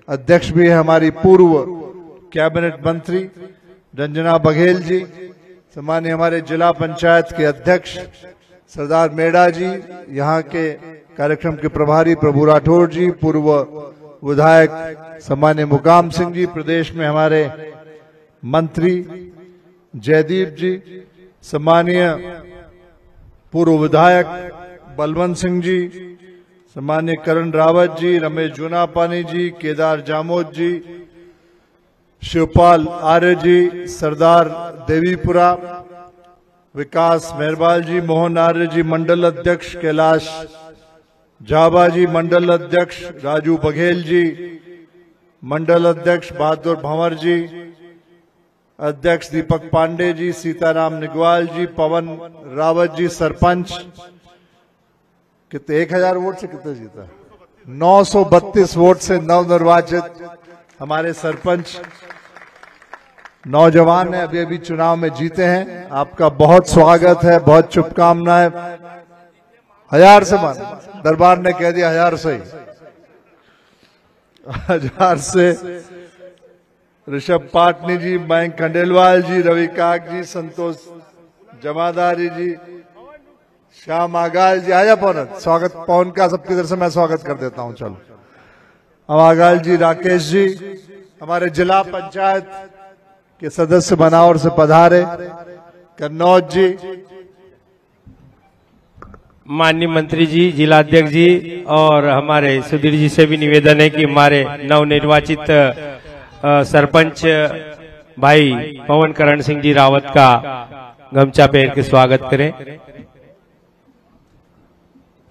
अध्यक्ष भी है हमारी पूर्व कैबिनेट मंत्री रंजना बघेल जी, सम्मानीय हमारे जिला पंचायत के अध्यक्ष सरदार मेड़ा जी, यहाँ के कार्यक्रम के प्रभारी प्रभु राठौर जी, पूर्व विधायक सम्मान्य मुकाम सिंह जी, प्रदेश में हमारे मंत्री जयदीप जी, सम्मानीय पूर्व विधायक बलवंत सिंह जी, सम्मान्य करण रावत जी, रमेश जूनापानी जी, केदार जामोद जी, शिवपाल आर्य जी, सरदार देवीपुरा, विकास मेहरबाल जी, मोहन आर्य जी, मंडल अध्यक्ष कैलाश झाबा जी, मंडल अध्यक्ष राजू बघेल जी, मंडल अध्यक्ष बहादुर भंवर जी, अध्यक्ष दीपक पांडे जी, सीताराम निगवाल जी, पवन रावत जी, सरपंच कितने 1000 वोट से कितने जीता? 932 वोट से नवनिर्वाचित हमारे सरपंच नौजवान है, अभी अभी चुनाव में जीते हैं। आपका बहुत स्वागत है, बहुत शुभकामनाएं। 1000 से मान, दरबार ने कह दिया 1000 से ही। 1000 से ऋषभ पाटनी जी, मयंक खंडेलवाल जी, रवि काक जी, संतोष जमादारी जी, श्याम आगाल जी। आजा पवन, स्वागत पवन का सबकी तरफ से मैं स्वागत कर देता हूं। चलो अब आगाल जी, राकेश जी, हमारे जिला पंचायत के सदस्य बनावर से पधारे कन्नौज जी, माननीय मंत्री जी, जिला अध्यक्ष जी, और हमारे सुधीर जी से भी निवेदन है कि हमारे नवनिर्वाचित सरपंच भाई पवन करण सिंह जी रावत का गमछा पहन के स्वागत करें।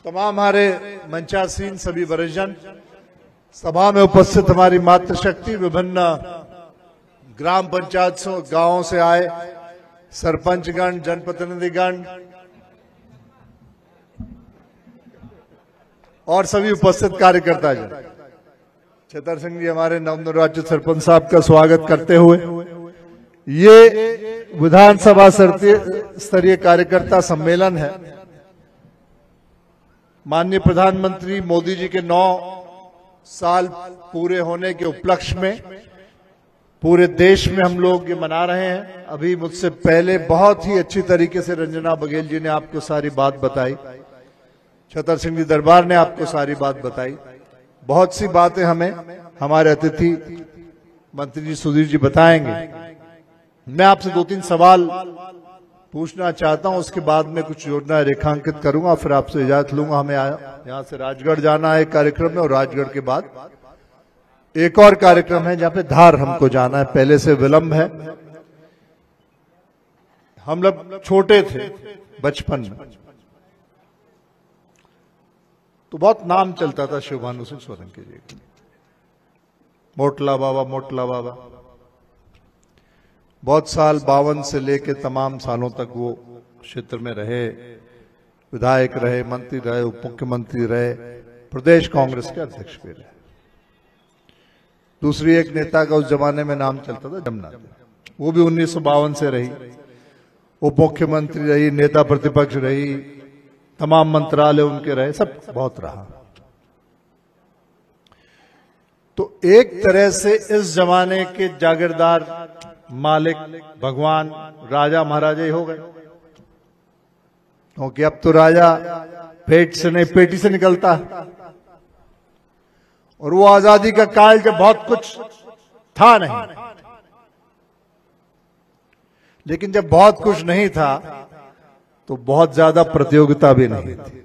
तमाम हमारे मंचासीन सभी वरिष्ठजन, सभा में उपस्थित हमारी मातृशक्ति, विभिन्न ग्राम पंचायत गांवों से आए सरपंचगण, जनप्रतिनिधिगण और सभी उपस्थित कार्यकर्ता जन, छतर सिंह जी हमारे नवनिर्वाचित सरपंच साहब का स्वागत करते हुए ये विधानसभा स्तरीय कार्यकर्ता सम्मेलन है। माननीय प्रधानमंत्री मोदी जी के 9 साल पूरे होने के उपलक्ष्य में पूरे देश में हम लोग ये मना रहे हैं। अभी मुझसे पहले बहुत ही अच्छी तरीके से रंजना बघेल जी ने आपको सारी बात बताई, छतर सिंह जी दरबार ने आपको सारी बात बताई। बहुत सी बातें हमें हमारे अतिथि मंत्री जी सुधीर जी बताएंगे। मैं आपसे 2-3 सवाल पूछना चाहता हूं, उसके बाद में कुछ योजना रेखांकित करूंगा, फिर आपसे इजाजत लूंगा। हमें यहां से राजगढ़ जाना है कार्यक्रम में, और राजगढ़ के बाद एक और कार्यक्रम है जहां पे धार हमको जाना है, पहले से विलंब है। हम लोग छोटे थे बचपन में तो बहुत नाम चलता था शिवभानु सिंह सोलंकी जी, मोटला बाबा, मोटला बाबा। बहुत साल 52 से लेके तमाम सालों तक वो क्षेत्र में रहे, विधायक रहे, मंत्री रहे, उप मुख्यमंत्री रहे, प्रदेश कांग्रेस के अध्यक्ष भी रहे। दूसरी एक नेता का उस जमाने में नाम चलता था जमुना, वो भी 1952 से रही, उप मुख्यमंत्री रही, नेता प्रतिपक्ष रही, तमाम मंत्रालय उनके रहे, सब बहुत रहा। तो एक तरह से इस जमाने के जागीरदार मालिक भगवान राजा महाराजा ही हो गए, क्योंकि अब तो राजा पेट से नहीं पेटी से निकलता है। और वो आजादी का काल जब बहुत कुछ था नहीं, लेकिन जब बहुत कुछ नहीं था तो बहुत ज्यादा प्रतियोगिता भी नहीं थी,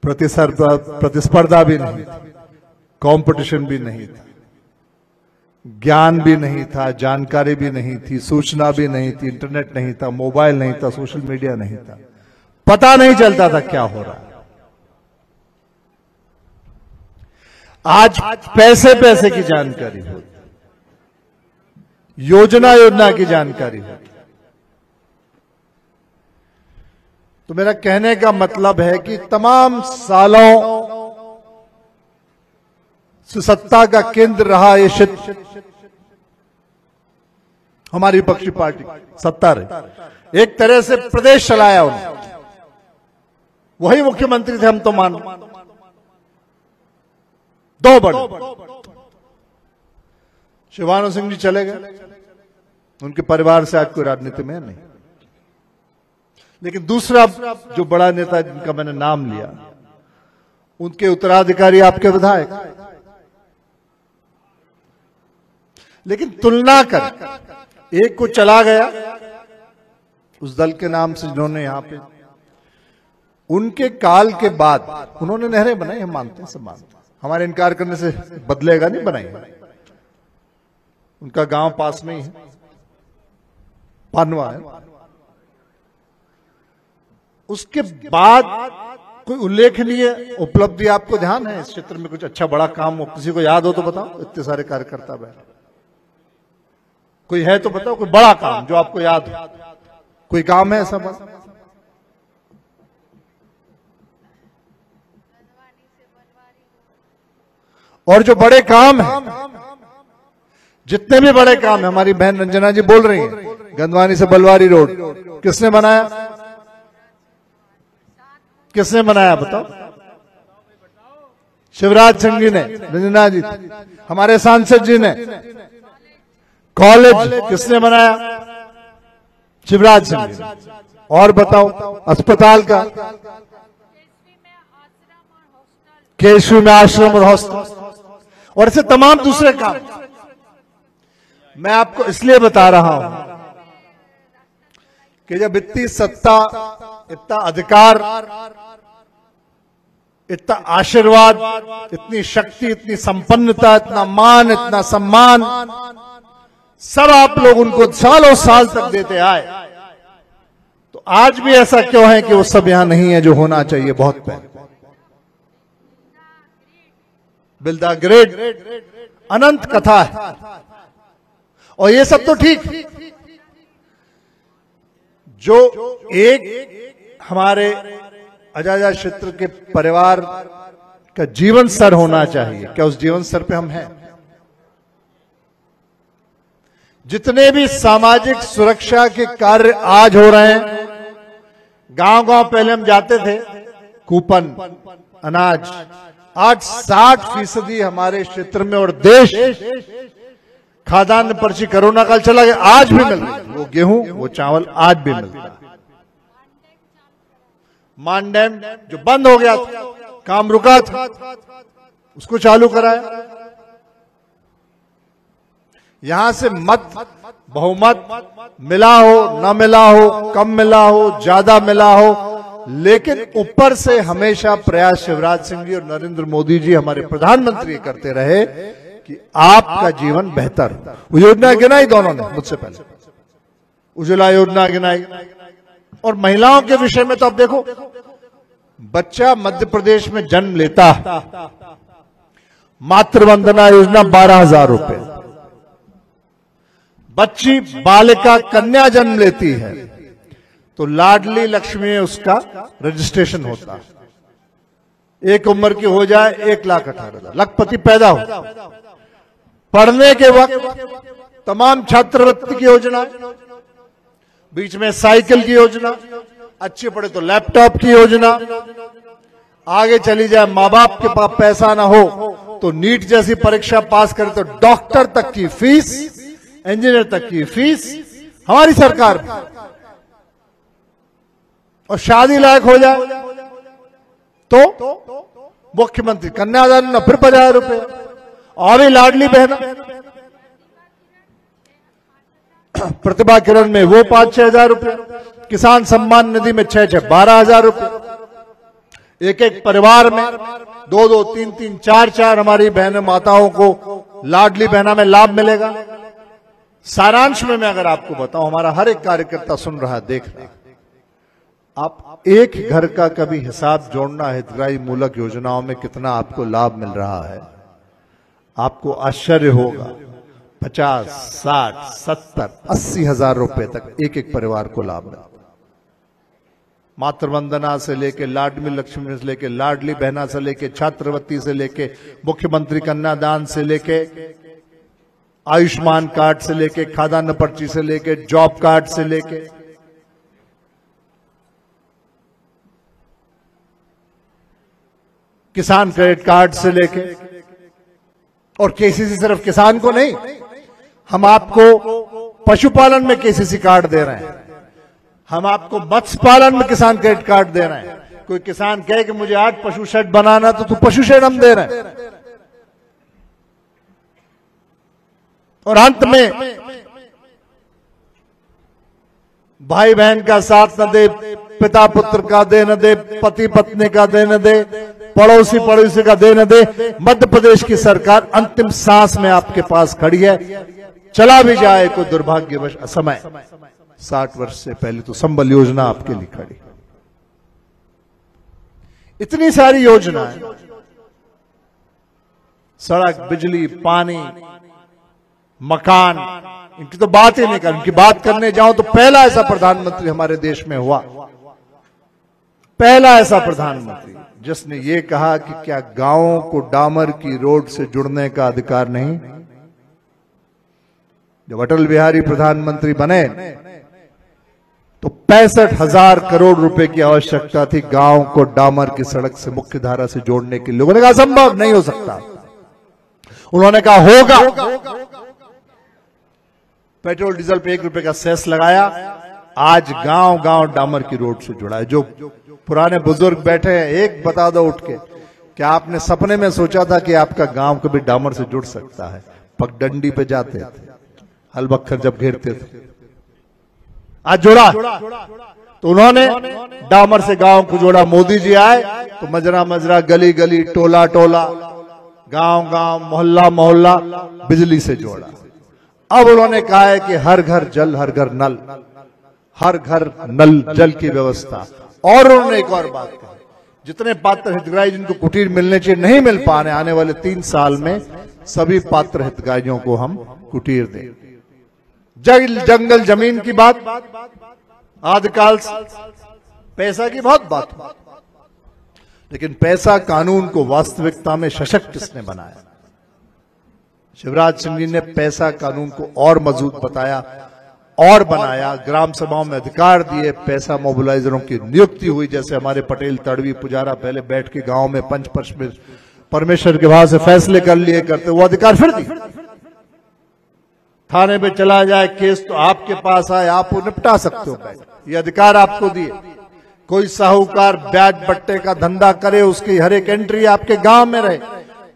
प्रतिस्पर्धा भी नहीं थी, कंपटीशन भी नहीं था, ज्ञान भी नहीं था, जानकारी भी नहीं थी, सूचना भी नहीं थी, इंटरनेट नहीं था, मोबाइल नहीं था, सोशल मीडिया नहीं था, पता नहीं चलता था क्या हो रहा है। आज पैसे पैसे की जानकारी होती, योजना की जानकारी होती। तो मेरा कहने का मतलब है कि तमाम सालों से सत्ता का केंद्र रहा ये क्षेत्र हमारी विपक्षी पार्टी सत्ता रही, एक तरह से प्रदेश चलाया उन्होंने, वही मुख्यमंत्री थे हम तो मान, दो बड़े शिवानंद सिंह जी चले गए, उनके परिवार से आज कोई राजनीति में नहीं। लेकिन दूसरा जो बड़ा नेता जिनका मैंने नाम लिया, उनके उत्तराधिकारी आपके विधायक। लेकिन तुलना कर, एक को चला गया उस दल के नाम से जिन्होंने यहां पे, उनके काल के बाद उन्होंने नहरें बनाई, हम मानते हैं, सब मानते हैं, हमारे इनकार करने से बदलेगा नहीं, बनाई। उनका गांव पास में ही है, पानवा है। उसके बाद कोई उल्लेखनीय उपलब्धि आपको ध्यान है इस क्षेत्र में? कुछ अच्छा बड़ा काम हो, किसी को याद हो तो बताओ। इतने सारे कार्यकर्ता बैठे, कोई है तो बताओ, कोई बड़ा काम जो आपको याद हो, कोई काम है ऐसा बड़ा? और जो बड़े काम है, जितने भी बड़े काम है, हमारी बहन रंजना जी बोल रही हैं, गंदवानी से बलवारी रोड किसने बनाया? किसने बनाया बताओ? शिवराज सिंह जी ने, रंजना जी, हमारे सांसद जी ने। कॉलेज किसने बनाया? शिवराज सिंह जी। और बताओ, अस्पताल का, केशवी में आश्रम और हॉस्टल, और ऐसे तमाम दूसरे काम। मैं आपको इसलिए बता रहा हूं कि जब इतनी सत्ता, इतना अधिकार, इतना आशीर्वाद, इतनी शक्ति, इतनी संपन्नता, इतना मान, इतना सम्मान, सब आप लोग उनको सालों साल तक देते आए, तो आज भी ऐसा क्यों है कि वो सब यहां नहीं है जो होना चाहिए बहुत पहले? बिल द ग्रेट, अनंत कथा है। और ये सब तो ठीक, जो एक हमारे अजाजा क्षेत्र के परिवार का जीवन स्तर होना चाहिए, क्या उस जीवन स्तर पे हम हैं? जितने भी सामाजिक सुरक्षा के कार्य आज हो रहे हैं, गांव-गांव पहले हम जाते थे, कूपन, अनाज, आज 60% हमारे क्षेत्र में और देश खाद्यान्न पर्ची कोरोना काल चला गया, आज भी मिल रही है। वो गेहूं, वो चावल आज भी मिलता है। मान डैम जो बंद हो गया था, काम रुका था, उसको चालू कराया। यहां से मत, बहुमत मिला हो, न मिला हो, कम मिला हो, ज्यादा मिला हो, लेकिन ऊपर से हमेशा प्रयास शिवराज सिंह जी और नरेंद्र मोदी जी हमारे प्रधानमंत्री करते रहे कि आपका जीवन बेहतर हो। वो योजना गिनाई दोनों ने मुझसे पहले, उज्ज्वला योजना गिनाई। और महिलाओं के विषय में तो अब देखो, बच्चा मध्य प्रदेश में जन्म लेता है, मातृवंदना योजना 12,000 रुपए, बच्ची बालिका कन्या जन्म लेती है तो लाडली लक्ष्मी में उसका रजिस्ट्रेशन होता है। एक उम्र की हो जाए 1,18,000 लखपति पैदा हो। पढ़ने के वक्त तमाम छात्रवृत्ति की योजना, बीच में साइकिल की योजना, अच्छे पढ़े तो लैपटॉप की योजना, आगे चली जाए माँ बाप के पास पैसा ना हो तो नीट जैसी परीक्षा पास करे तो डॉक्टर तक की फीस, इंजीनियर तक की फीस हमारी सरकार में। और शादी लायक हो जाए तो मुख्यमंत्री कन्यादान न फिर 50,000 रुपए, और भी लाडली बहना प्रतिभा किरण में वो 5-6 हजार रुपए, किसान सम्मान निधि में 6-6 12,000 रुपए। एक एक परिवार में 2-2, 3-3, 4-4 हमारी बहनें माताओं को लाडली बहना में लाभ मिलेगा। सारांश में मैं अगर आपको बताऊं, हमारा हर एक कार्यकर्ता सुन रहा है, देख रहा है, आप एक घर का कभी हिसाब जोड़ना हितग्राही मूलक योजनाओं में कितना आपको लाभ मिल रहा है, आपको आश्चर्य होगा। 50, 60, 70, 80 हजार रुपए तक एक एक परिवार को लाभ मिलता। मातृवंदना से लेके लाडली लक्ष्मी से लेके लाडली बहना से लेके छात्रवृत्ति से लेके मुख्यमंत्री कन्यादान से लेके आयुष्मान कार्ड से लेके खाद्यान्न पर्ची से लेके जॉब कार्ड से लेके किसान क्रेडिट कार्ड से लेके, और केसीसी सिर्फ किसान को नहीं, हम आपको पशुपालन में केसीसी कार्ड दे रहे हैं, हम आपको मत्स्य पालन में किसान क्रेडिट कार्ड दे रहे हैं। कोई किसान कहे कि मुझे 8 पशु शेड बनाना तो पशु शेड हम दे रहे हैं। और अंत में भाई बहन का साथ न दे, पिता पुत्र का दे न दे, पति पत्नी का दे न दे, पड़ोसी पड़ोसी का दे न दे, मध्य प्रदेश की सरकार अंतिम सांस में आपके पास खड़ी है। चला भी जाए कोई दुर्भाग्यवश समय, 60 वर्ष से पहले तो संबल योजना आपके लिए खड़ी। इतनी सारी योजनाएं, सड़क, बिजली, पानी, मकान, इनकी तो बात ही नहीं कर। इनकी बात करने जाऊं तो पहला ऐसा प्रधानमंत्री हमारे देश में हुआ, पहला ऐसा प्रधानमंत्री जिसने ये कहा कि क्या गांवों को डामर की रोड से जुड़ने का अधिकार नहीं। जब अटल बिहारी प्रधानमंत्री बने तो 65,000 करोड़ रुपए की आवश्यकता थी गांव को डामर की सड़क से मुख्य धारा से जोड़ने के लिए। लोगों ने कहा संभव नहीं हो सकता, उन्होंने कहा होगा। पेट्रोल डीजल पे 1 रुपए का सेस लगाया, आज गांव गांव डामर की रोड से जुड़ा है। जो पुराने बुजुर्ग बैठे हैं, एक बता दो उठ के, क्या आपने सपने में सोचा था कि आपका गांव कभी डामर से जुड़ सकता है? पगडंडी पे जाते थे, हल बख्तर जब घेरते थे, आज जुड़ा। तो उन्होंने डामर से गांव को जोड़ा। मोदी जी आए तो मजरा मजरा, गली गली, टोला टोला, गांव गांव, मोहल्ला मोहल्ला बिजली से जोड़ा। अब उन्होंने कहा है कि हर घर जल, हर घर नल, हर घर नल जल की व्यवस्था। और उन्होंने एक और बात कही, जितने पात्र हितग्राही जिनको कुटीर मिलने चाहिए नहीं मिल पा रहे, आने वाले 3 साल में सभी पात्र हितग्राहियों को हम कुटीर दें। जंगल जमीन की बात आदिकाल से, पैसा की बहुत बात हुई, लेकिन पैसा कानून को वास्तविकता में सशक्त किसने बनाया? शिवराज सिंह जी ने पैसा कानून को और मजबूत बताया और बनाया। ग्राम सभाओं में अधिकार दिए, पैसा मोबिलाइजरों की नियुक्ति हुई। जैसे हमारे पटेल, तड़वी, पुजारा पहले बैठ के गांव में पंच परमेश्वर के भाव से फैसले कर लिए करते, वो अधिकार फिर दिए। थाने पे चला जाए केस तो आपके पास आए, आप वो निपटा सकते हो, ये अधिकार आपको दिए। कोई साहूकार ब्याज बट्टे का धंधा करे, उसकी हर एक एंट्री आपके गांव में रहे,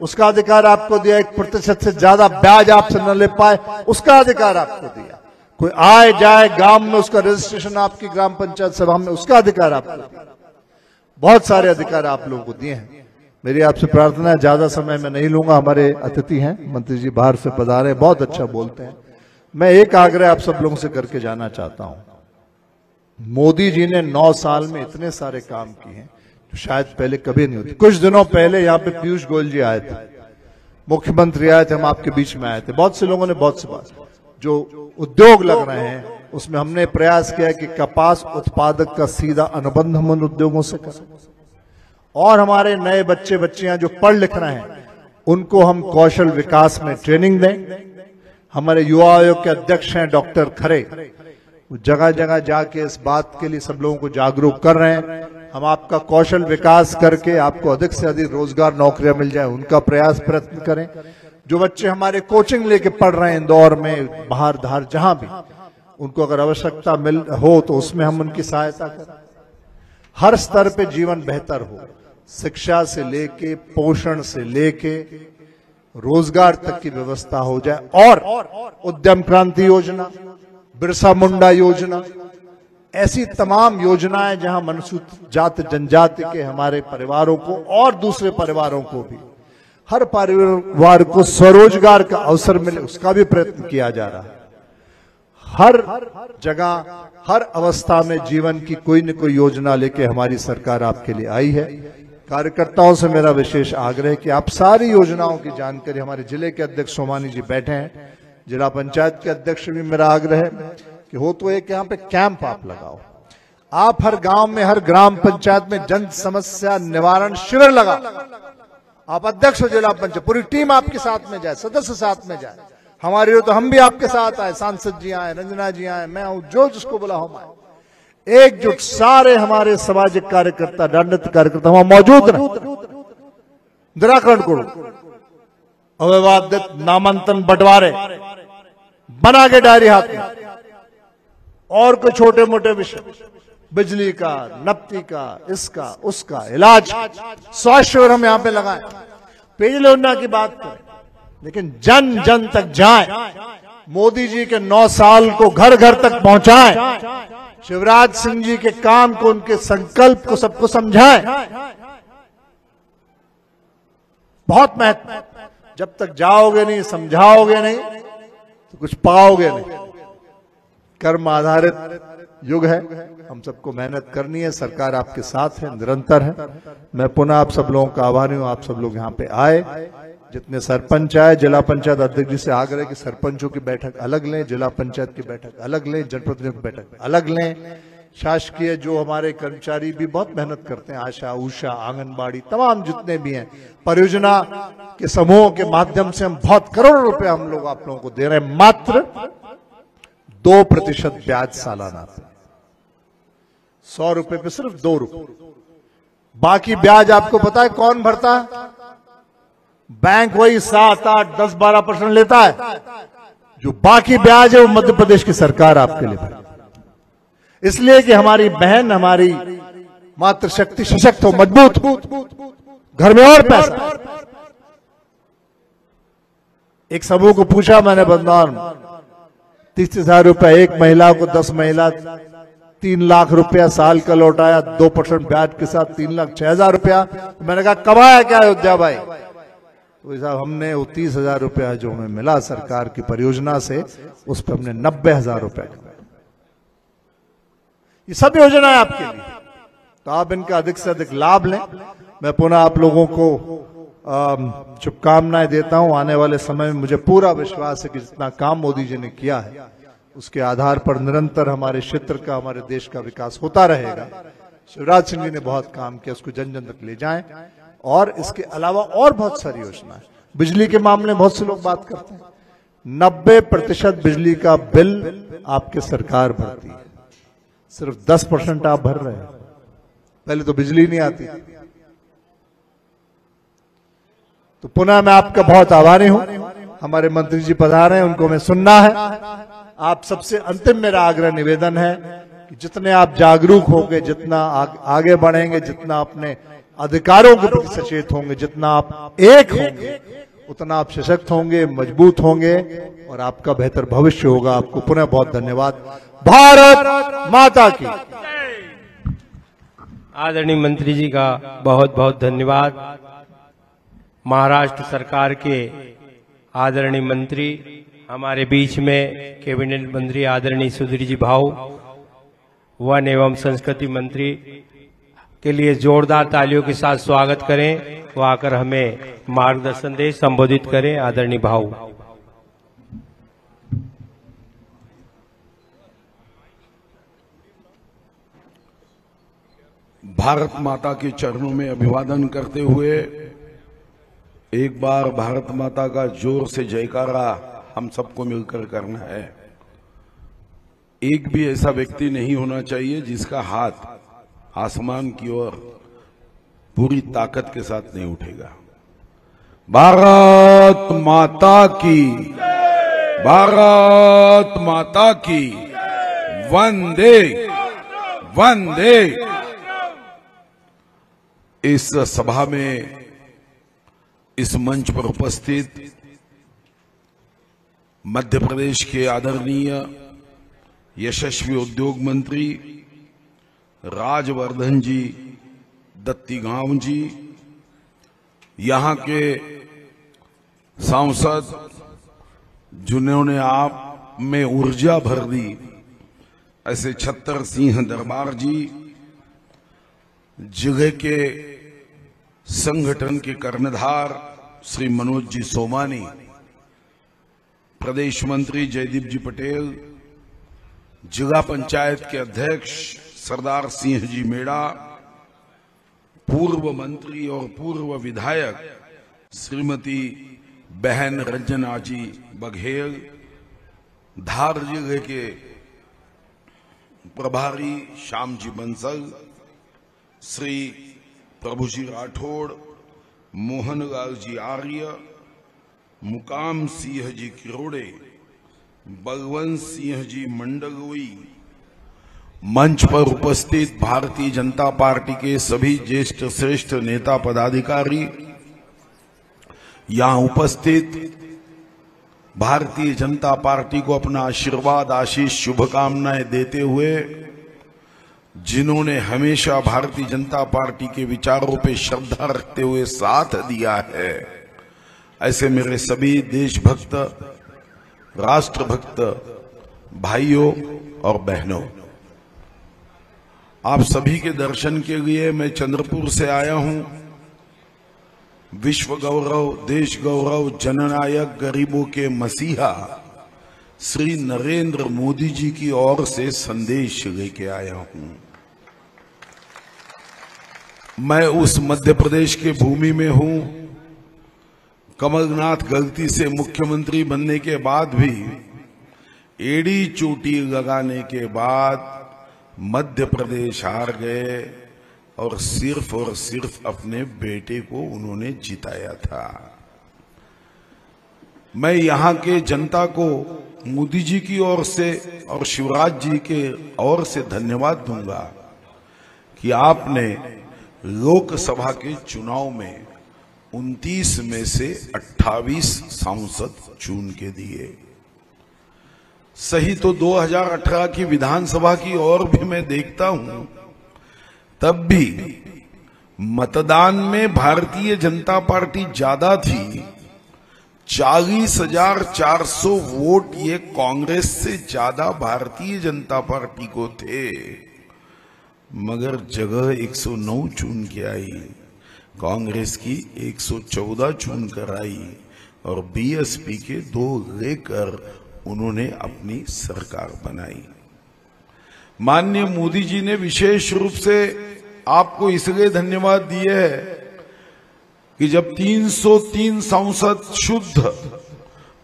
उसका अधिकार आपको दिया। 1% से ज्यादा ब्याज आपसे न ले पाए, उसका अधिकार आपको दिया। कोई आए जाए गांव में, उसका रजिस्ट्रेशन आपकी ग्राम पंचायत सभा में, उसका अधिकार आपको दिया। बहुत सारे अधिकार आप लोगों को दिए हैं। मेरी आपसे प्रार्थना है, ज्यादा समय मैं नहीं लूंगा। हमारे अतिथि हैं मंत्री जी, बाहर से पधारे, बहुत अच्छा बोलते हैं। मैं एक आग्रह आप सब लोगों से करके जाना चाहता हूं। मोदी जी ने 9 साल में इतने सारे काम किए हैं जो शायद पहले कभी नहीं होते। कुछ दिनों पहले यहाँ पे पीयूष गोयल जी आए थे, मुख्यमंत्री आए थे, हम आपके बीच में आए थे, बहुत से लोगों ने बहुत सी बात। जो उद्योग लग रहे हैं उसमें हमने प्रयास किया कि कपास उत्पादक का सीधा अनुबंध हम उन उद्योगों से करें, और हमारे नए बच्चे बच्चियां जो पढ़ लिख रहे हैं उनको हम कौशल विकास में ट्रेनिंग दें। हमारे युवा आयोग के अध्यक्ष हैं डॉक्टर खरे, वो जगह जगह जाके इस बात के लिए सब लोगों को जागरूक कर रहे हैं। हम आपका कौशल विकास करके आपको अधिक से अधिक रोजगार नौकरियां मिल जाए उनका प्रयत्न करें। जो बच्चे हमारे कोचिंग लेके पढ़ रहे हैं इंदौर में, बाहर धार जहां भी, उनको अगर आवश्यकता हो तो उसमें हम उनकी सहायता करें। हर स्तर पे जीवन बेहतर हो, शिक्षा से लेके पोषण से लेके रोजगार तक की व्यवस्था हो जाए। और उद्यम क्रांति योजना, बिरसा मुंडा योजना, ऐसी तमाम योजनाएं जहां अनुसूचित जाति जनजाति के हमारे परिवारों को और दूसरे परिवारों को भी, हर परिवार को स्वरोजगार का अवसर मिले, उसका भी प्रयत्न किया जा रहा है। हर जगह हर अवस्था में जीवन की कोई न कोई योजना लेके हमारी सरकार आपके लिए आई है। कार्यकर्ताओं से मेरा विशेष आग्रह है कि आप सारी योजनाओं की जानकारी, हमारे जिले के अध्यक्ष सोमानी जी बैठे हैं, जिला पंचायत के अध्यक्ष भी मेरा आग्रह है कि हो तो एक यहाँ पे कैंप आप लगाओ, आप हर गांव में हर ग्राम पंचायत में जन समस्या निवारण शिविर लगाओ। आप अध्यक्ष हो जिला पंचायत, पूरी टीम आपके साथ में जाए, सदस्य साथ में जाए। हमारी हो तो हम भी आपके साथ आए, सांसद जी आए, रंजना जी आए, मैं हूं, जो जिसको बुला हम आए, एकजुट सारे हमारे सामाजिक कार्यकर्ता, दंडित कार्यकर्ता वहां मौजूद रहे। निराकरण करो, अविवादित नामांकन बंटवारे बना के डायरी हाथ में, और कोई छोटे मोटे विषय, बिजली का, नपती का, इसका उसका इलाज, स्वास्थ्य शिविर हम यहां पे लगाए, पेयजल योजना की बात करें, लेकिन जन जन तक जाए। मोदी जी के 9 साल को घर घर तक पहुंचाएं, शिवराज सिंह जी के काम को, उनके संकल्प को सबको समझाएं। बहुत महत्व, जब तक जाओगे नहीं, समझाओगे नहीं तो कुछ पाओगे नहीं। कर्म आधारित युग है, हम सबको मेहनत करनी है, सरकार आपके साथ है, निरंतर है। मैं पुनः आप सब लोगों का आभारी हूं, आप सब लोग यहाँ पे आए। जितने सरपंच आए, जिला पंचायत अध्यक्ष जी से आग्रह कि सरपंचों की बैठक अलग लें, जिला पंचायत की बैठक अलग लें, जनप्रतिनिधियों की बैठक अलग लें। शासकीय जो हमारे कर्मचारी भी बहुत मेहनत करते हैं, आशा, उषा, आंगनबाड़ी, तमाम जितने भी हैं, परियोजना के समूहों के माध्यम से हम बहुत करोड़ों रुपए हम लोग आप लोगों को दे रहे हैं। मात्र 2% ब्याज सालाना, 100 रुपए पे सिर्फ 2 रुपए। बाकी ब्याज आपको पता है कौन भरता है? बैंक वही 7, 8, 10, 12% लेता है। जो बाकी ब्याज है वो मध्य प्रदेश की सरकार आपके लिए भरे, इसलिए कि हमारी बहन, हमारी मातृशक्ति सशक्त हो, मजबूत हो, घर में और पैसा। एक समूह को पूछा मैंने बंदौर, 30,000 रुपया, एक महिला को 10 महिला 3 लाख रुपया साल का लौटाया, 2% ब्याज के साथ 3,06,000 रुपया। मैंने कहा कमाया क्या अयोध्या भाई? तो साहब हमने वो 30,000 रुपया जो हमें मिला सरकार की परियोजना से, उस पर हमने 90,000 रुपया कमाया। ये सब योजना है आपके लिए, तो आप इनका अधिक से अधिक लाभ लें। मैं पुनः आप लोगों को शुभकामनाएं देता हूं। आने वाले समय में मुझे पूरा विश्वास है कि जितना काम मोदी जी ने किया है उसके आधार पर निरंतर हमारे क्षेत्र का, हमारे देश का विकास होता रहेगा। शिवराज सिंह जी ने बहुत काम किया, उसको जन जन तक ले जाएं। और इसके अलावा और बहुत सारी योजना है। बिजली के मामले में बहुत से लोग बात करते हैं, 90% बिजली का बिल आपके सरकार भरती है, सिर्फ 10% आप भर रहे हैं। पहले तो बिजली नहीं आती। तो पुनः मैं आपका बहुत आभारी हूं। हमारे मंत्री जी पधारे हैं, उनको मैं सुनना है। आप सबसे अंतिम मेरा आग्रह निवेदन है कि जितने आप जागरूक होंगे, जितना आगे बढ़ेंगे, जितना अपने अधिकारों के प्रति सचेत होंगे, जितना आप एक होंगे, उतना आप सशक्त होंगे, मजबूत होंगे और आपका बेहतर भविष्य होगा। आपको पुनः बहुत धन्यवाद। भारत माता की। आदरणीय मंत्री जी का बहुत बहुत धन्यवाद। महाराष्ट्र सरकार के आदरणीय मंत्री हमारे बीच में, कैबिनेट मंत्री आदरणीय सुधीर जी भाऊ, वन एवं संस्कृति मंत्री के लिए जोरदार तालियों के साथ स्वागत करें। वो आकर हमें मार्गदर्शन दे, संबोधित करें। आदरणीय भाऊ। भारत माता के चरणों में अभिवादन करते हुए एक बार भारत माता का जोर से जयकारा हम सबको मिलकर करना है। एक भी ऐसा व्यक्ति नहीं होना चाहिए जिसका हाथ आसमान की ओर पूरी ताकत के साथ नहीं उठेगा। भारत माता की, भारत माता की, वंदे वंदे। इस सभा में, इस मंच पर उपस्थित मध्य प्रदेश के आदरणीय यशस्वी उद्योग मंत्री राजवर्धन जी दत्तीगांव जी, यहां के सांसद जिन्होंने आप में ऊर्जा भर दी, ऐसे छत्तर सिंह दरबार जी, जगह के संगठन के कर्णधार श्री मनोज जी सोमानी, प्रदेश मंत्री जयदीप जी पटेल, जिला पंचायत के अध्यक्ष सरदार सिंह जी मेड़ा, पूर्व मंत्री और पूर्व विधायक श्रीमती बहन रंजना जी बघेल, धार जिले के प्रभारी श्याम जी बंसल, श्री प्रभुजी राठौड़, मोहनलाल जी आर्य, मुकाम सिंह जी किरोड़े, बलवंत सिंह जी मंडलोई, मंच पर उपस्थित भारतीय जनता पार्टी के सभी ज्येष्ठ श्रेष्ठ नेता पदाधिकारी, यहां उपस्थित भारतीय जनता पार्टी को अपना आशीर्वाद, आशीष, शुभकामनाएं देते हुए जिन्होंने हमेशा भारतीय जनता पार्टी के विचारों पे श्रद्धा रखते हुए साथ दिया है, ऐसे मेरे सभी देशभक्त, राष्ट्रभक्त भाइयों और बहनों, आप सभी के दर्शन के लिए मैं चंद्रपुर से आया हूं। विश्व गौरव, देश गौरव, जननायक, गरीबों के मसीहा श्री नरेंद्र मोदी जी की ओर से संदेश लेके आया हूं। मैं उस मध्य प्रदेश के भूमि में हूं। कमलनाथ गलती से मुख्यमंत्री बनने के बाद भी, एड़ी चोटी लगाने के बाद मध्य प्रदेश हार गए और सिर्फ अपने बेटे को उन्होंने जिताया था। मैं यहां के जनता को मोदी जी की ओर से और शिवराज जी के ओर से धन्यवाद दूंगा कि आपने लोकसभा के चुनाव में 29 में से 28 सांसद चुन के दिए। सही तो 2018 की विधानसभा की ओर भी मैं देखता हूं, तब भी मतदान में भारतीय जनता पार्टी ज्यादा थी। 40,400 वोट ये कांग्रेस से ज्यादा भारतीय जनता पार्टी को थे, मगर जगह 109 चुन के आई। कांग्रेस की 114 चुन कर आई और बीएसपी के 2 लेकर उन्होंने अपनी सरकार बनाई। माननीय मोदी जी ने विशेष रूप से आपको इसलिए धन्यवाद दिए है कि जब 303 सांसद शुद्ध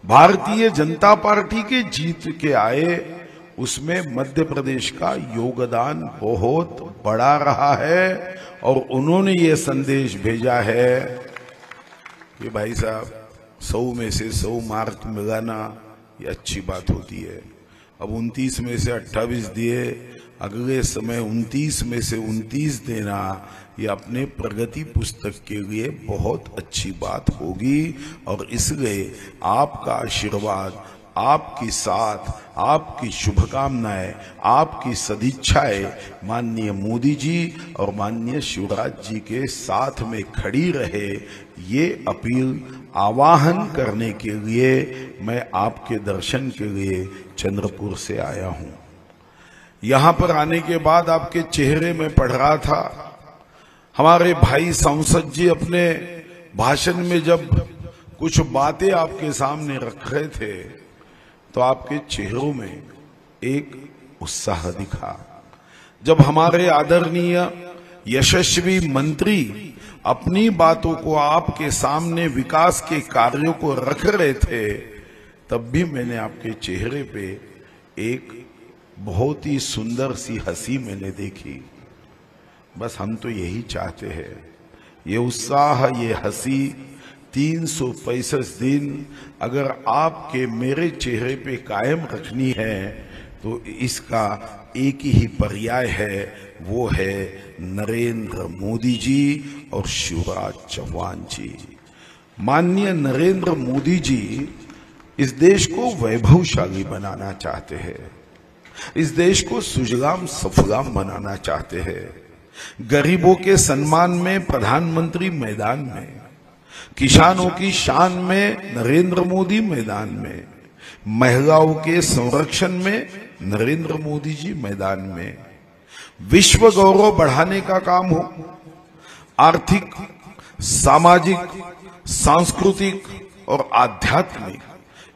भारतीय जनता पार्टी के जीत के आए, उसमें मध्य प्रदेश का योगदान बहुत बड़ा रहा है और उन्होंने ये संदेश भेजा है कि भाई साहब 100 में से 100 मार्क मिलाना ये अच्छी बात होती है। अब 29 में से 28 दिए, अगले समय 29 में से 29 देना ये अपने प्रगति पुस्तक के लिए बहुत अच्छी बात होगी। और इसलिए आपका आशीर्वाद, आपकी साथ, आपकी शुभकामनाएं, आपकी सदिच्छाएं माननीय मोदी जी और माननीय शिवराज जी के साथ में खड़ी रहे, ये अपील, आवाहन करने के लिए मैं आपके दर्शन के लिए चंद्रपुर से आया हूं। यहां पर आने के बाद आपके चेहरे में पढ़ रहा था, हमारे भाई सांसद जी अपने भाषण में जब कुछ बातें आपके सामने रख रहे थे तो आपके चेहरों में एक उत्साह दिखा। जब हमारे आदरणीय यशस्वी मंत्री अपनी बातों को आपके सामने विकास के कार्यों को रख रहे थे, तब भी मैंने आपके चेहरे पे एक बहुत ही सुंदर सी हंसी मैंने देखी। बस हम तो यही चाहते हैं, ये उत्साह, ये हंसी 365 दिन अगर आपके मेरे चेहरे पे कायम रखनी है तो इसका एक ही पर्याय है, वो है नरेंद्र मोदी जी और शिवराज चौहान जी। माननीय नरेंद्र मोदी जी इस देश को वैभवशाली बनाना चाहते हैं, इस देश को सुजलाम सफलाम बनाना चाहते हैं। गरीबों के सम्मान में प्रधानमंत्री मैदान में, किसानों की शान में नरेंद्र मोदी मैदान में, महिलाओं के संरक्षण में नरेंद्र मोदी जी मैदान में, विश्व गौरव बढ़ाने का काम हो, आर्थिक, सामाजिक, सांस्कृतिक और आध्यात्मिक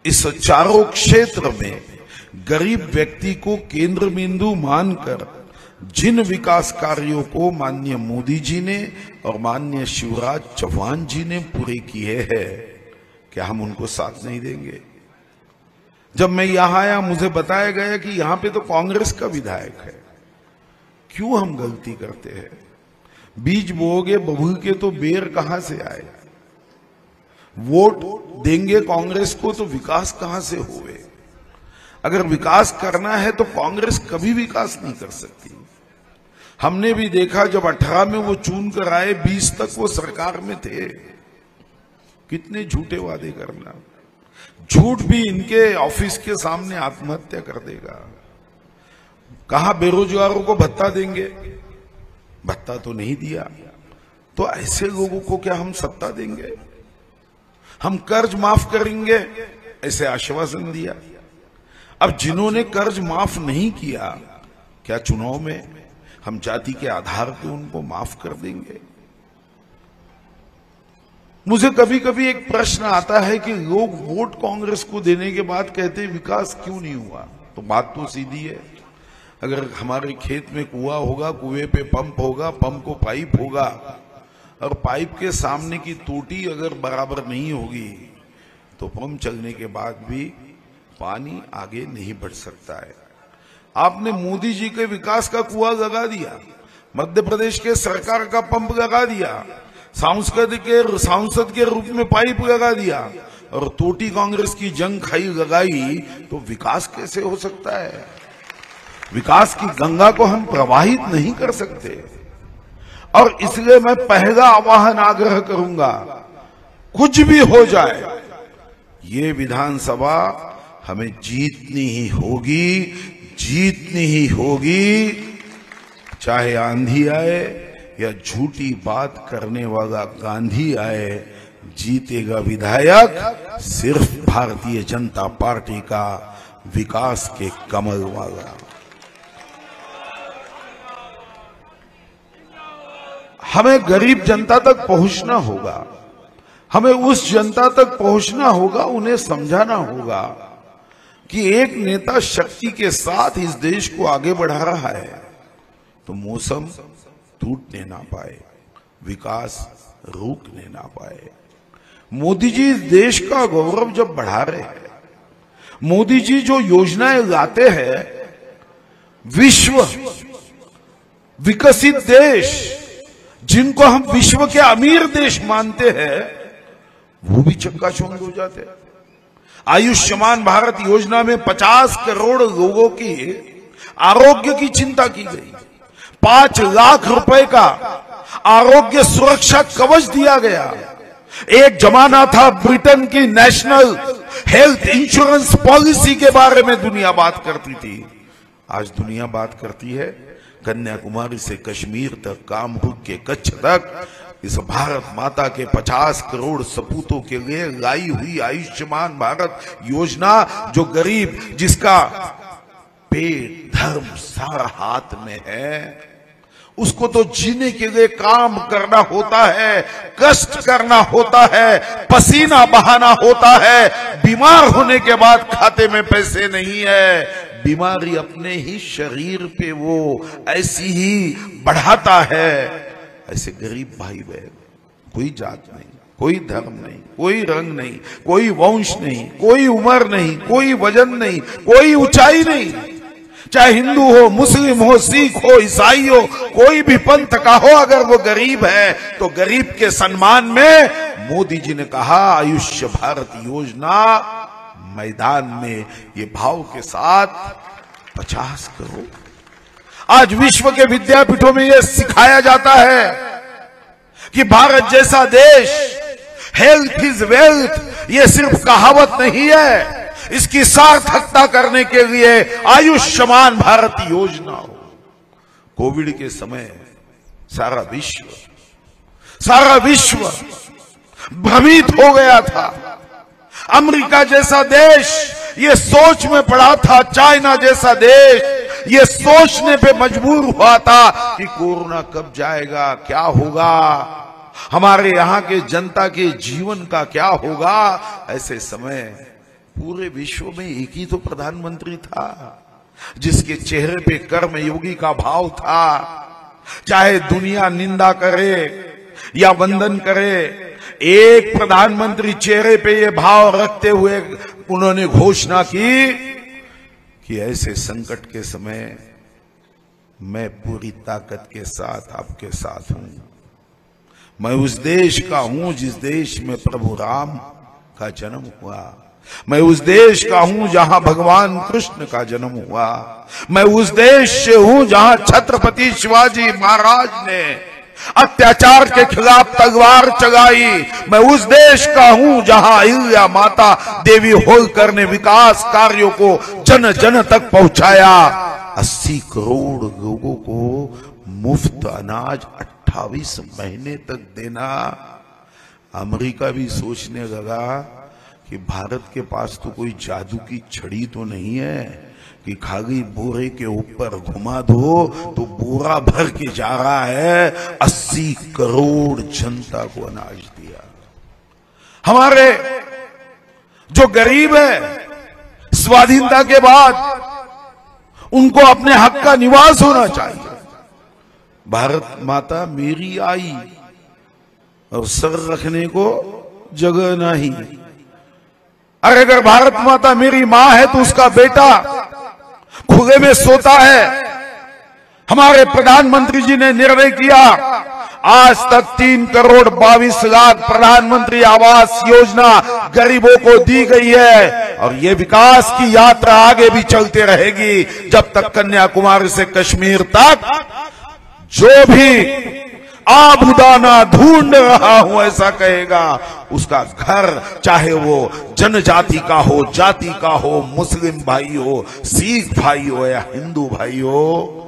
इस चारों क्षेत्र में गरीब व्यक्ति को केंद्र बिंदु मानकर जिन विकास कार्यों को माननीय मोदी जी ने और माननीय शिवराज चौहान जी ने पूरे किए हैं, क्या हम उनको साथ नहीं देंगे? जब मैं यहां आया मुझे बताया गया कि यहां पे तो कांग्रेस का विधायक है। क्यों हम गलती करते हैं? बीज बोओगे बबूल के तो बेर कहां से आए? वोट देंगे कांग्रेस को तो विकास कहां से होवे? अगर विकास करना है तो कांग्रेस कभी विकास नहीं कर सकती। हमने भी देखा जब 18 में वो चुन कर आए, 20 तक वो सरकार में थे। कितने झूठे वादे करना, झूठ भी इनके ऑफिस के सामने आत्महत्या कर देगा। कहा बेरोजगारों को भत्ता देंगे, भत्ता तो नहीं दिया। तो ऐसे लोगों को क्या हम सत्ता देंगे? हम कर्ज माफ करेंगे ऐसे आश्वासन दिया। अब जिन्होंने कर्ज माफ नहीं किया, क्या चुनाव में हम जाति के आधार पर उनको माफ कर देंगे? मुझे कभी कभी एक प्रश्न आता है कि लोग वोट कांग्रेस को देने के बाद कहते हैं विकास क्यों नहीं हुआ। तो बात तो सीधी है, अगर हमारे खेत में कुआं होगा, कुएं पे पंप होगा, पंप को पाइप होगा, और पाइप के सामने की टोटी अगर बराबर नहीं होगी तो पंप चलने के बाद भी पानी आगे नहीं बढ़ सकता है। आपने मोदी जी के विकास का कुआं लगा दिया, मध्य प्रदेश के सरकार का पंप लगा दिया, सांसद के रूप में पाइप लगा दिया, और टोटी कांग्रेस की जंग खाई लगाई, तो विकास कैसे हो सकता है? विकास की गंगा को हम प्रवाहित नहीं कर सकते। और इसलिए मैं पहला आह्वान आग्रह करूंगा, कुछ भी हो जाए ये विधानसभा हमें जीतनी ही होगी, जीतनी ही होगी। चाहे आंधी आए या झूठी बात करने वाला गांधी आए, जीतेगा विधायक सिर्फ भारतीय जनता पार्टी का विकास के कमल वाला। हमें गरीब जनता तक पहुंचना होगा, हमें उस जनता तक पहुंचना होगा, उन्हें समझाना होगा कि एक नेता शक्ति के साथ इस देश को आगे बढ़ा रहा है तो मौसम टूटने ना पाए, विकास रुकने ना पाए। मोदी जी इस देश का गौरव जब बढ़ा रहे हैं, मोदी जी जो योजनाएं लाते हैं, विश्व विकसित देश जिनको हम विश्व के अमीर देश मानते हैं, वो भी चक्काचौंध हो जाते हैं। आयुष्मान भारत योजना में 50 करोड़ लोगों की आरोग्य की चिंता की गई, 5 लाख रुपए का आरोग्य सुरक्षा कवच दिया गया। एक जमाना था ब्रिटेन की नेशनल हेल्थ इंश्योरेंस पॉलिसी के बारे में दुनिया बात करती थी, आज दुनिया बात करती है कन्याकुमारी से कश्मीर तक, कामरूप के कच्छ तक, इस भारत माता के 50 करोड़ सपूतों के लिए लाई हुई आयुष्मान भारत योजना, जो गरीब जिसका पेट धर्म सारा हाथ में है, उसको तो जीने के लिए काम करना होता है, कष्ट करना होता है, पसीना बहाना होता है। बीमार होने के बाद खाते में पैसे नहीं है, बीमारी अपने ही शरीर पे वो ऐसी ही बढ़ाता है। ऐसे गरीब भाई बहन, कोई जात नहीं, कोई धर्म नहीं, कोई रंग नहीं, कोई वंश नहीं, कोई उम्र नहीं, कोई वजन नहीं, कोई ऊंचाई नहीं, चाहे हिंदू हो, मुस्लिम हो, सिख हो, ईसाई हो, कोई भी पंथ का हो, अगर वो गरीब है तो गरीब के सम्मान में मोदी जी ने कहा आयुष्य भारत योजना मैदान में ये भाव के साथ 50 करोड़। आज विश्व के विद्यापीठों में यह सिखाया जाता है कि भारत जैसा देश, हेल्थ इज वेल्थ, ये सिर्फ कहावत नहीं है, इसकी सार्थकता करने के लिए आयुष्मान भारत योजना हो। कोविड के समय सारा विश्व भ्रमित हो गया था। अमेरिका जैसा देश ये सोच में पड़ा था, चाइना जैसा देश ये सोचने पे मजबूर हुआ था कि कोरोना कब जाएगा, क्या होगा, हमारे यहाँ के जनता के जीवन का क्या होगा। ऐसे समय पूरे विश्व में एक ही तो प्रधानमंत्री था जिसके चेहरे पे कर्मयोगी का भाव था। चाहे दुनिया निंदा करे या वंदन करे, एक प्रधानमंत्री चेहरे पे ये भाव रखते हुए उन्होंने घोषणा की कि ऐसे संकट के समय मैं पूरी ताकत के साथ आपके साथ हूं। मैं उस देश का हूं जिस देश में प्रभु राम का जन्म हुआ, मैं उस देश का हूं जहां भगवान कृष्ण का जन्म हुआ, मैं उस देश से हूं जहां छत्रपति शिवाजी महाराज ने अत्याचार के खिलाफ तलवार चलाई, मैं उस देश का हूं जहां अहिल्या माता देवी होलकर ने विकास कार्यों को जन जन तक पहुंचाया। 80 करोड़ लोगों को मुफ्त अनाज 28 महीने तक देना। अमेरिका भी सोचने लगा कि भारत के पास तो कोई जादू की छड़ी तो नहीं है कि खाली बोरे के ऊपर घुमा दो तो बोरा भर के जा रहा है। 80 करोड़ जनता को अनाज दिया। हमारे जो गरीब है, स्वाधीनता के बाद उनको अपने हक का निवास होना चाहिए। भारत माता मेरी आई और सर रखने को जगह नहीं। अरे अगर भारत माता मेरी मां है तो उसका बेटा खुले में सोता है। हमारे प्रधानमंत्री जी ने निर्णय किया, आज तक 3 करोड़ 22 लाख प्रधानमंत्री आवास योजना गरीबों को दी गई है और ये विकास की यात्रा आगे भी चलती रहेगी जब तक कन्याकुमारी से कश्मीर तक जो भी आबुदाना ढूंढ रहा हूं ऐसा कहेगा, उसका घर चाहे वो जनजाति का हो, जाति का हो, मुस्लिम भाई हो, सिख भाई हो या हिंदू भाई हो,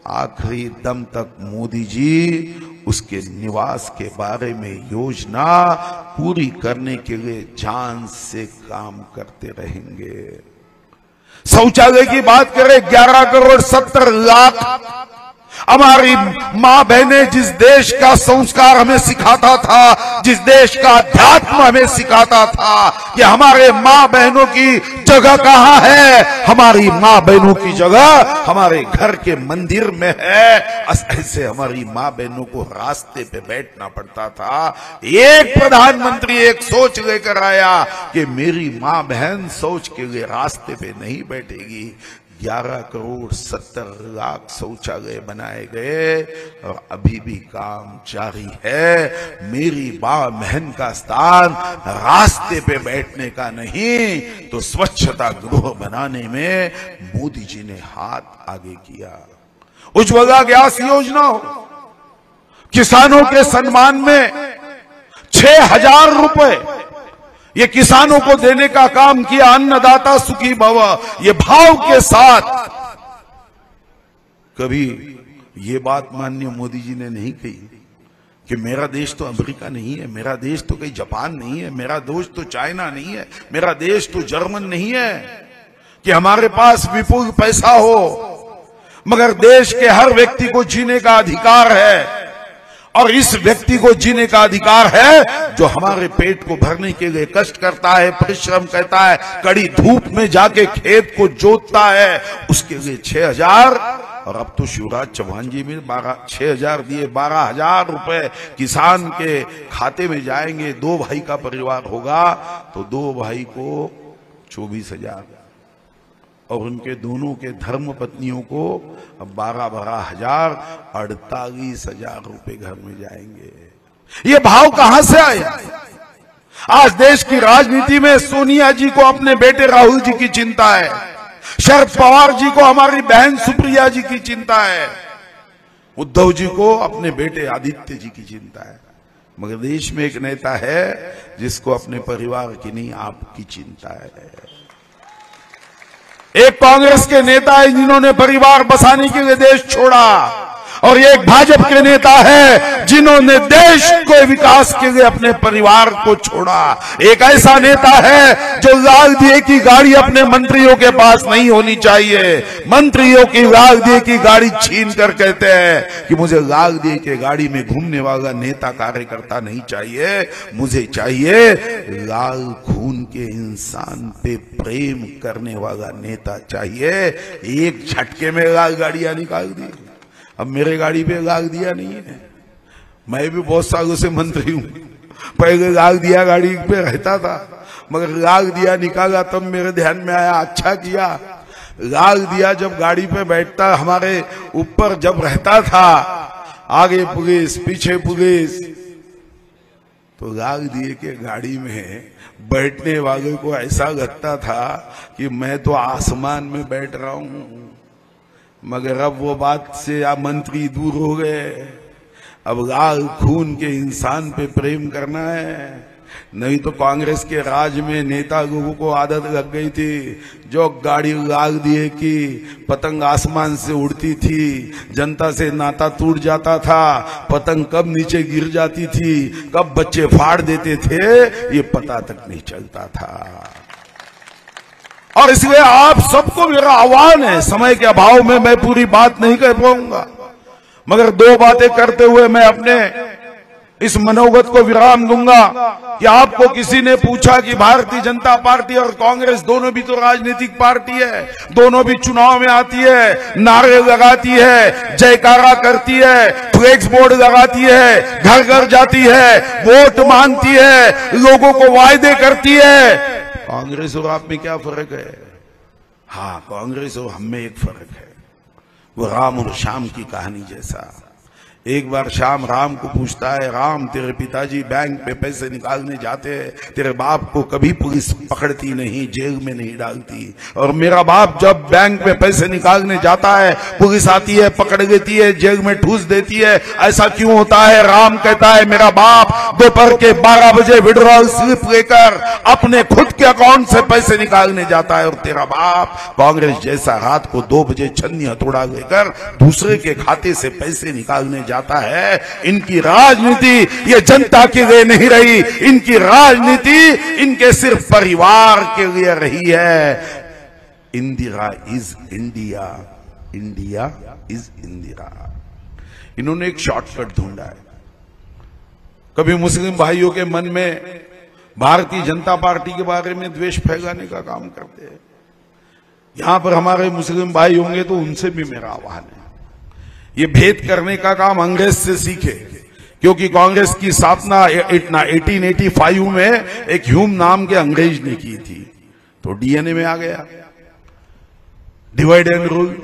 आखिरी दम तक मोदी जी उसके निवास के बारे में योजना पूरी करने के लिए जान से काम करते रहेंगे। शौचालय की बात करें, 11 करोड़ 70 लाख हमारी मां बहनें जिस देश का संस्कार हमें सिखाता था, जिस देश का अध्यात्म हमें सिखाता था कि हमारे मां बहनों की जगह कहां है, हमारी मां बहनों की जगह हमारे घर के मंदिर में है। ऐसे हमारी मां बहनों को रास्ते पे बैठना पड़ता था। एक प्रधानमंत्री एक सोच लेकर आया कि मेरी मां बहन सोच के लिए रास्ते पे नहीं बैठेगी। 11 करोड़ 70 लाख शौचालय बनाए गए और अभी भी काम जारी है। मेरी मां बहन का स्थान रास्ते पे बैठने का नहीं तो स्वच्छता गृह बनाने में मोदी जी ने हाथ आगे किया। उज्ज्वला गैस योजना हो, किसानों के सम्मान में 6,000 रुपए ये किसानों को देने का काम किया। अन्नदाता सुखी भव, ये भाव के साथ। कभी ये बात माननीय मोदी जी ने नहीं कही कि मेरा देश तो अमेरिका नहीं है, मेरा देश तो कहीं जापान नहीं है, मेरा देश तो चाइना नहीं है, मेरा देश तो जर्मन नहीं है कि हमारे पास विपुल पैसा हो। मगर देश के हर व्यक्ति को जीने का अधिकार है, और इस व्यक्ति को जीने का अधिकार है जो हमारे पेट को भरने के लिए कष्ट करता है, परिश्रम करता है, कड़ी धूप में जाके खेत को जोतता है, उसके लिए 6,000। और अब तो शिवराज चौहान जी में 6,000 दिए, 12,000 रुपए किसान के खाते में जाएंगे। 2 भाई का परिवार होगा तो 2 भाई को 24,000, और उनके दोनों के धर्म पत्नियों को 12,000, 48,000 रुपए घर में जाएंगे। ये भाव कहां से आया? आज देश की राजनीति में सोनिया जी को अपने बेटे राहुल जी की चिंता है, शरद पवार जी को हमारी बहन सुप्रिया जी की चिंता है, उद्धव जी को अपने बेटे आदित्य जी की चिंता है। मगर देश में एक नेता है जिसको अपने परिवार की नहीं, आपकी चिंता है। एक कांग्रेस के नेता है जिन्होंने परिवार बसाने के लिए देश छोड़ा, और एक भाजपा के नेता है जिन्होंने देश को विकास के लिए अपने परिवार को छोड़ा। एक ऐसा नेता है जो लाल दिए की गाड़ी अपने मंत्रियों के पास नहीं होनी चाहिए, मंत्रियों की लाल दिए की गाड़ी छीन कर कहते हैं कि मुझे लाल दिए के गाड़ी में घूमने वाला नेता कार्यकर्ता नहीं चाहिए, मुझे चाहिए लाल खून के इंसान पे प्रेम करने वाला नेता चाहिए। एक झटके में लाल गाड़ियां निकाल दी, अब मेरे गाड़ी पे लाग दिया नहीं है। मैं भी बहुत सालों से मंत्री हूं, पहले लाग दिया गाड़ी पे रहता था, मगर लाग दिया निकाला तब मेरे ध्यान में आया, अच्छा किया लाग दिया। जब गाड़ी पे बैठता हमारे ऊपर जब रहता था, आगे पुलिस पीछे पुलिस, तो लाग दिए के गाड़ी में बैठने वाले को ऐसा लगता था कि मैं तो आसमान में बैठ रहा हूं। मगर अब वो बात से आप मंत्री दूर हो गए, अब लाल खून के इंसान पे प्रेम करना है। नहीं तो कांग्रेस के राज में नेता लोगों को आदत लग गई थी, जो गाड़ी लाग दिए कि पतंग आसमान से उड़ती थी, जनता से नाता टूट जाता था, पतंग कब नीचे गिर जाती थी, कब बच्चे फाड़ देते थे, ये पता तक नहीं चलता था। और इसलिए आप सबको मेरा आह्वान है, समय के अभाव में मैं पूरी बात नहीं कर पाऊंगा, मगर 2 बातें करते हुए मैं अपने इस मनोगत को विराम दूंगा कि आपको किसी ने पूछा कि भारतीय जनता पार्टी और कांग्रेस दोनों भी तो राजनीतिक पार्टी है, दोनों भी चुनाव में आती है, नारे लगाती है, जयकारा करती है, फ्लेक्स बोर्ड लगाती है, घर घर जाती है, वोट मांगती है, लोगों को वायदे करती है। कांग्रेस और आप में क्या फर्क है? हाँ, कांग्रेस और हम में एक फर्क है, वो राम और श्याम की कहानी जैसा। एक बार श्याम राम को पूछता है, राम तेरे पिताजी बैंक में पैसे निकालने जाते हैं, तेरे बाप को कभी पुलिस पकड़ती नहीं, जेल में नहीं डालती, और मेरा बाप जब बैंक में पैसे निकालने जाता है पुलिस आती है, पकड़ लेती है, जेल में ठूस देती है, ऐसा क्यों होता है? राम कहता है, मेरा बाप दोपहर के 12 बजे विड्रॉल स्लिप लेकर अपने खुद के अकाउंट से पैसे निकालने जाता है, और तेरा बाप कांग्रेस जैसा रात को 2 बजे छन्नी हथौड़ा लेकर दूसरे के खाते से पैसे निकालने जाता है। इनकी राजनीति ये जनता के लिए नहीं रही, इनकी राजनीति इनके सिर्फ परिवार के लिए रही है। Indira is India, India is Indira. इन्होंने एक शॉर्टकट ढूंढा है। कभी मुस्लिम भाइयों के मन में भारतीय जनता पार्टी के बारे में द्वेष फैलाने का काम करते हैं। यहां पर हमारे मुस्लिम भाई होंगे तो उनसे भी मेरा आह्वान है, ये भेद करने का काम अंग्रेज से सीखे, क्योंकि कांग्रेस की स्थापना 1885 में एक ह्यूम नाम के अंग्रेज ने की थी, तो डीएनए में आ गया डिवाइड एंड रूल।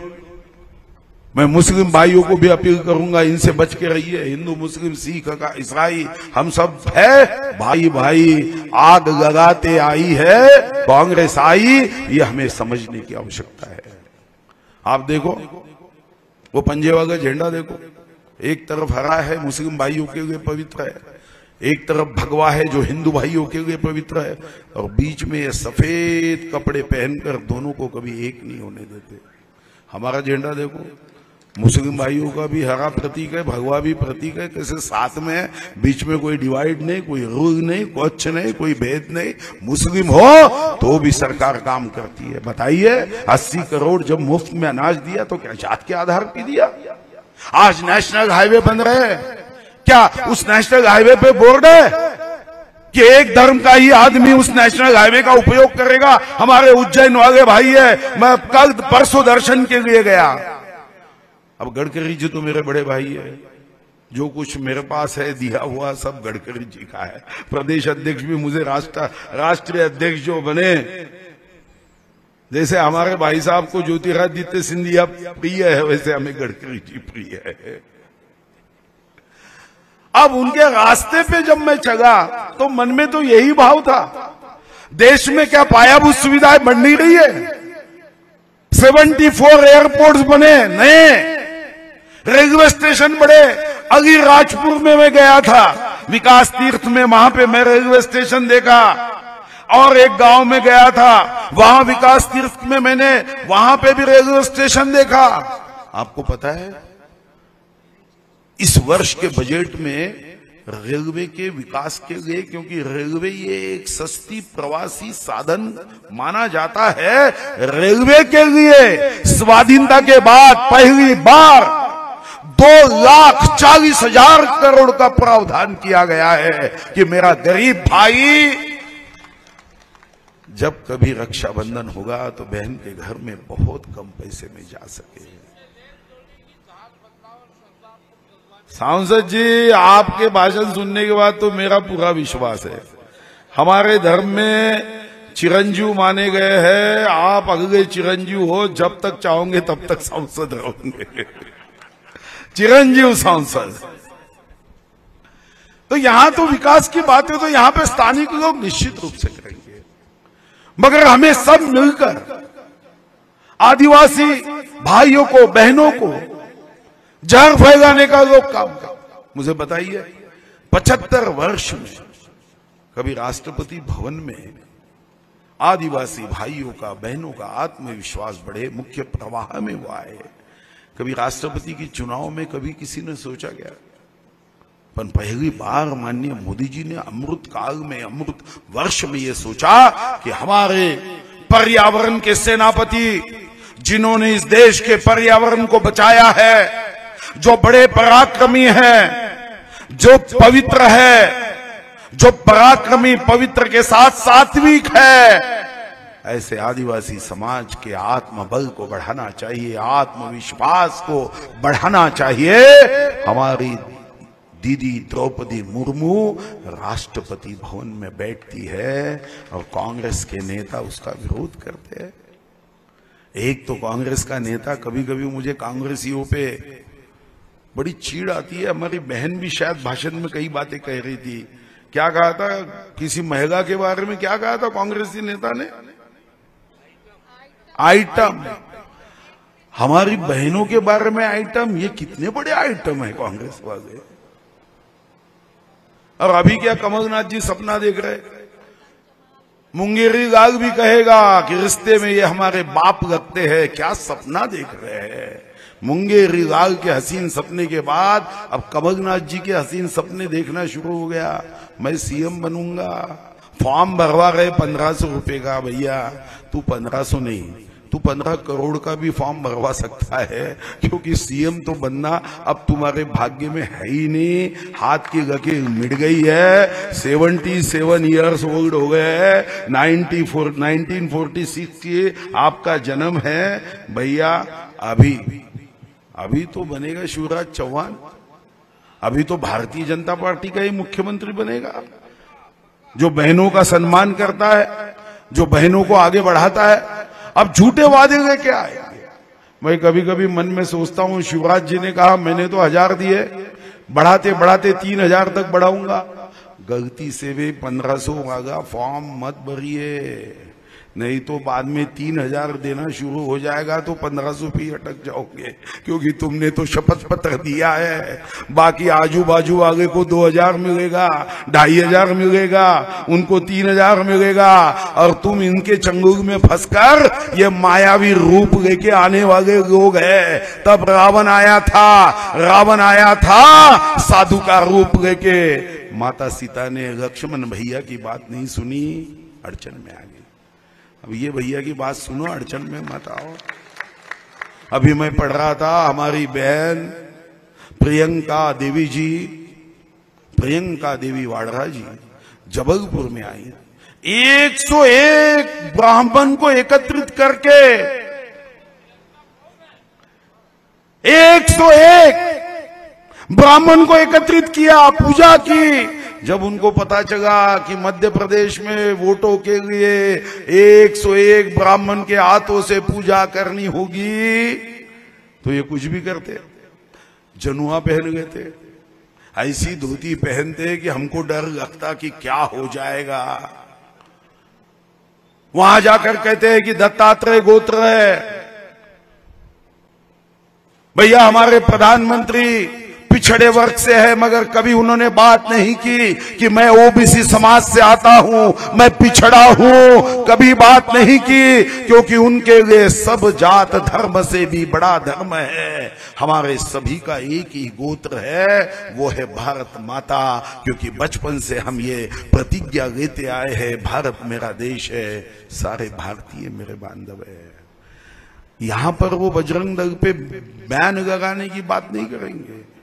मैं मुस्लिम भाइयों को भी अपील करूंगा, इनसे बच के रहिए। हिंदू मुस्लिम सिख का ईसाई हम सब है भाई भाई। आग लगाते आई है कांग्रेस आई, ये हमें समझने की आवश्यकता है। आप देखो वो पंजे वाला झंडा देखो, एक तरफ हरा है मुस्लिम भाइयों के लिए पवित्र है, एक तरफ भगवा है जो हिंदू भाइयों के लिए पवित्र है, और बीच में ये सफेद कपड़े पहनकर दोनों को कभी एक नहीं होने देते। हमारा झंडा देखो, मुस्लिम भाइयों का भी हरा प्रतीक है, भगवा भी प्रतीक है, कैसे साथ में है, बीच में कोई डिवाइड नहीं, कोई रूल नहीं, कुछ नहीं, कोई भेद नहीं। मुस्लिम हो तो भी सरकार काम करती है। बताइए, 80 करोड़ जब मुफ्त में अनाज दिया तो क्या जात के आधार पर दिया? आज नेशनल हाईवे बन रहे हैं, क्या उस नेशनल हाईवे पे बोर्ड है कि एक धर्म का ही आदमी उस नेशनल हाईवे का उपयोग करेगा? हमारे उज्जैन वाले भाई है, मैं कल परसों दर्शन के लिए गया। अब गडकरी जी तो मेरे बड़े भाई है, जो कुछ मेरे पास है दिया हुआ सब गडकरी जी का है। प्रदेश अध्यक्ष भी मुझे राष्ट्रीय अध्यक्ष जो बने, जैसे हमारे भाई साहब को ज्योतिरादित्य सिंधिया प्रिय है, वैसे हमें गडकरी जी प्रिय है। अब उनके रास्ते पे जब मैं चला तो मन में तो यही भाव था, देश में क्या पायाभूत सुविधाएं बढ़ नहीं रही है? 74 एयरपोर्ट्स बने नए, रेलवे स्टेशन बढ़े। अलीराजपुर में मैं गया था विकास तीर्थ में, वहां पे मैं रेलवे स्टेशन देखा, और एक गांव में गया था, वहां विकास तीर्थ में मैंने वहां पे भी रेलवे स्टेशन देखा। आपको पता है इस वर्ष के बजट में रेलवे के विकास के लिए, क्योंकि रेलवे ये एक सस्ती प्रवासी साधन माना जाता है, रेलवे के लिए स्वाधीनता के बाद पहली बार 2,40,000 करोड़ का प्रावधान किया गया है कि मेरा गरीब भाई जब कभी रक्षाबंधन होगा तो बहन के घर में बहुत कम पैसे में जा सके। सांसद जी, आपके भाषण सुनने के बाद तो मेरा पूरा विश्वास है, हमारे धर्म में चिरंजीव माने गए हैं, आप अगले चिरंजीव हो, जब तक चाहोगे तब तक सांसद रहोगे। चिरंजीव सांसद। तो यहां तो विकास की बात है तो यहां पे स्थानीय लोग निश्चित रूप से करेंगे, मगर हमें सब मिलकर आदिवासी भाइयों को, बहनों को जहर फैलाने का लोग काम कर। मुझे बताइए, 75 वर्ष में कभी राष्ट्रपति भवन में आदिवासी भाइयों का, बहनों का आत्मविश्वास बढ़े, मुख्य प्रवाह में वो आए। कभी राष्ट्रपति की चुनाव में कभी किसी ने सोचा गया? पर पहली बार माननीय मोदी जी ने अमृत काल में, अमृत वर्ष में ये सोचा कि हमारे पर्यावरण के सेनापति, जिन्होंने इस देश के पर्यावरण को बचाया है, जो बड़े पराक्रमी है, जो पवित्र है, जो पराक्रमी पवित्र के साथ सात्विक है, ऐसे आदिवासी समाज के आत्मबल को बढ़ाना चाहिए, आत्मविश्वास को बढ़ाना चाहिए। हमारी दीदी द्रौपदी मुर्मू राष्ट्रपति भवन में बैठती है और कांग्रेस के नेता उसका विरोध करते हैं। एक तो कांग्रेस का नेता, कभी कभी मुझे कांग्रेसियों पे बड़ी चीड़ आती है। हमारी बहन भी शायद भाषण में कई बातें कह रही थी। क्या कहा था? किसी महिला के बारे में क्या कहा था कांग्रेसी नेता ने? आइटम। हमारी बहनों के बारे में आइटम। ये कितने बड़े आइटम है कांग्रेस वाले। और अभी क्या कमलनाथ जी सपना देख रहे? मुंगेरी लाल भी कहेगा कि रिश्ते में ये हमारे बाप लगते हैं। क्या सपना देख रहे हैं? मुंगेरी लाल के हसीन सपने के बाद अब कमलनाथ जी के हसीन सपने देखना शुरू हो गया। मैं सीएम बनूंगा। फॉर्म भरवा रहे 1500 रुपए का। भैया तू 1500 नहीं, तू 15 करोड़ का भी फॉर्म भरवा सकता है, क्योंकि सीएम तो बनना अब तुम्हारे भाग्य में है ही नहीं। हाथ की लकीर मिट गई है। 77 ईयर्स ओल्ड हो गए हैं। 1946 के आपका जन्म है भैया। अभी तो बनेगा शिवराज चौहान। अभी तो भारतीय जनता पार्टी का ही मुख्यमंत्री बनेगा, जो बहनों का सम्मान करता है, जो बहनों को आगे बढ़ाता है। अब झूठे वादे लेके आए। मैं कभी कभी मन में सोचता हूं, शिवराज जी ने कहा मैंने तो 1000 दिए, बढ़ाते बढ़ाते 3000 तक बढ़ाऊंगा। गलती से भी 1500 आगा फॉर्म मत भरिए। नहीं तो बाद में 3000 देना शुरू हो जाएगा तो 1500 पे अटक जाओगे, क्योंकि तुमने तो शपथ पत्र दिया है। बाकी आजू बाजू वाले को 2000 मिलेगा, 2500 मिलेगा, उनको 3000 मिलेगा, और तुम इनके चंगुल में फंसकर ये मायावी रूप लेके आने वाले लोग हैं। तब रावण आया था साधु का रूप लेके। माता सीता ने लक्ष्मण भैया की बात नहीं सुनी, अड़चन में आ गई। अब ये भैया की बात सुनो, अड़चन में मत आओ। अभी मैं पढ़ रहा था, हमारी बहन प्रियंका देवी वाड्रा जी जबलपुर में आई। 101 ब्राह्मण को एकत्रित करके 101 ब्राह्मण को एकत्रित किया, पूजा की। जब उनको पता चला कि मध्य प्रदेश में वोटों के लिए 101 ब्राह्मण के हाथों से पूजा करनी होगी, तो ये कुछ भी करते, जनुआ पहन लेते, ऐसी धोती पहनते कि हमको डर लगता कि क्या हो जाएगा। वहां जाकर कहते हैं कि दत्तात्रेय गोत्र है। भैया हमारे प्रधानमंत्री पिछड़े वर्ग से है, मगर कभी उन्होंने बात नहीं की कि मैं ओबीसी समाज से आता हूं, मैं पिछड़ा हूं, कभी बात नहीं की, क्योंकि उनके लिए सब जात धर्म से भी बड़ा धर्म है। हमारे सभी का एक ही गोत्र है, वो है भारत माता, क्योंकि बचपन से हम ये प्रतिज्ञा लेते आए हैं, भारत मेरा देश है, सारे भारतीय मेरे बांधव है। यहां पर वो बजरंग दल पे बैन लगाने की बात नहीं करेंगे।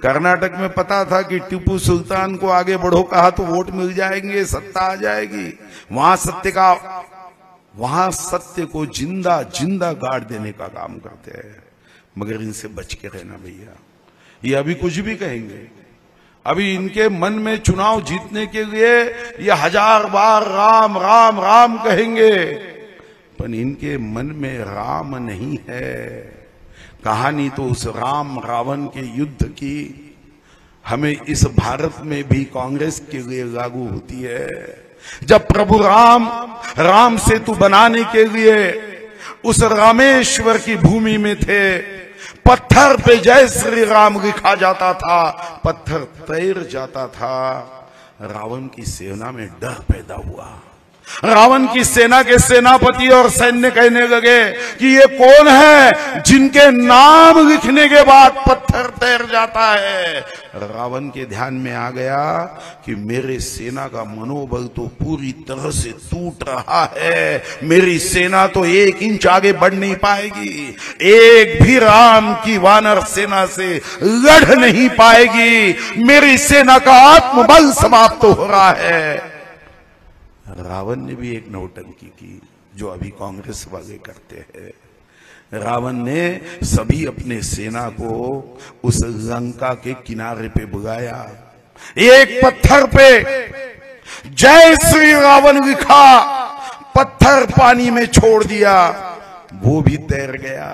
कर्नाटक में पता था कि टीपू सुल्तान को आगे बढ़ो कहा तो वोट मिल जाएंगे, सत्ता आ जाएगी। वहां सत्य को जिंदा गाड़ देने का काम करते हैं, मगर इनसे बच के रहना भैया। ये अभी कुछ भी कहेंगे, अभी इनके मन में चुनाव जीतने के लिए ये 1000 बार राम राम राम कहेंगे, पर इनके मन में राम नहीं है। कहानी तो उस राम रावण के युद्ध की हमें इस भारत में भी कांग्रेस के लिए लागू होती है। जब प्रभु राम सेतु बनाने के लिए उस रामेश्वर की भूमि में थे, पत्थर पे जय श्री राम लिखा जाता था, पत्थर तैर जाता था। रावण की सेना में डर पैदा हुआ। रावण की सेना के सेनापति और सैन्य कहने लगे कि ये कौन है जिनके नाम लिखने के बाद पत्थर तैर जाता है। रावण के ध्यान में आ गया कि मेरे सेना का मनोबल तो पूरी तरह से टूट रहा है, मेरी सेना तो 1 इंच आगे बढ़ नहीं पाएगी, एक भी राम की वानर सेना से लड़ नहीं पाएगी, मेरी सेना का आत्मबल समाप्त हो रहा है। रावण ने भी एक नौटंकी की जो अभी कांग्रेस वाले करते हैं। रावण ने सभी अपने सेना को उस लंका के किनारे पे बुलाया, एक पत्थर पे जय श्री रावण लिखा, पत्थर पानी में छोड़ दिया, वो भी तैर गया।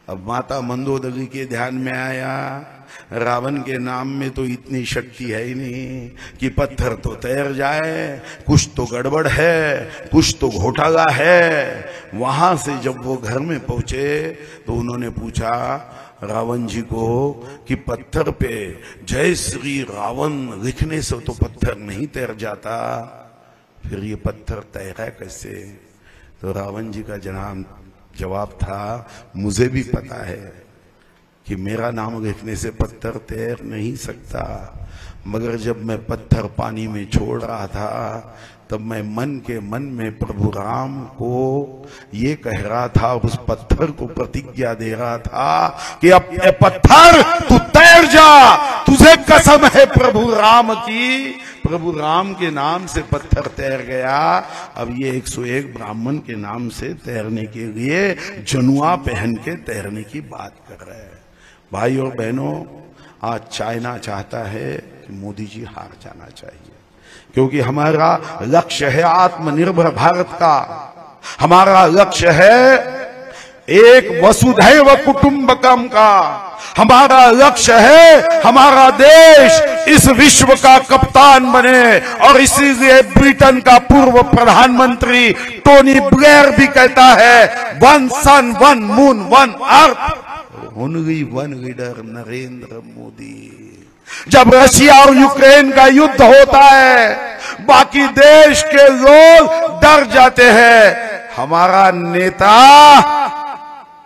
अब माता मंदोदरी के ध्यान में आया, रावण के नाम में तो इतनी शक्ति है ही नहीं कि पत्थर तो तैर जाए, कुछ तो गड़बड़ है, कुछ तो घोटाला है। वहां से जब वो घर में पहुंचे तो उन्होंने पूछा रावण जी को कि पत्थर पे जय श्री रावण लिखने से तो पत्थर नहीं तैर जाता, फिर ये पत्थर तैरा कैसे? तो रावण जी का जवाब था, मुझे भी पता है कि मेरा नाम लिखने से पत्थर तैर नहीं सकता, मगर जब मैं पत्थर पानी में छोड़ रहा था तब मैं मन में प्रभु राम को ये कह रहा था, उस पत्थर को प्रतिज्ञा दे रहा था कि अब पत्थर तू तैर जा, तुझे कसम है प्रभु राम की। प्रभु राम के नाम से पत्थर तैर गया। अब ये 101 ब्राह्मण के नाम से तैरने के लिए जनुआ पहन के तैरने की बात कर रहे हैं। भाई और बहनों, आज चाइना चाहता है कि मोदी जी हार जाना चाहिए, क्योंकि हमारा लक्ष्य है आत्मनिर्भर भारत का। हमारा लक्ष्य है एक वसुधैव कुटुंबकम का हमारा लक्ष्य है, हमारा देश इस विश्व का कप्तान बने। और इसीलिए ब्रिटेन का पूर्व प्रधानमंत्री टोनी ब्लेयर भी कहता है, one sun one moon one earth, only one leader Narendra Modi. जब रशिया और यूक्रेन का युद्ध होता है, बाकी देश के लोग डर जाते हैं। हमारा नेता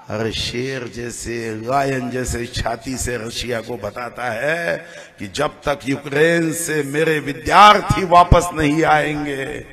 हर शेर जैसे, लायन जैसे छाती से रशिया को बताता है कि जब तक यूक्रेन से मेरे विद्यार्थी वापस नहीं आएंगे,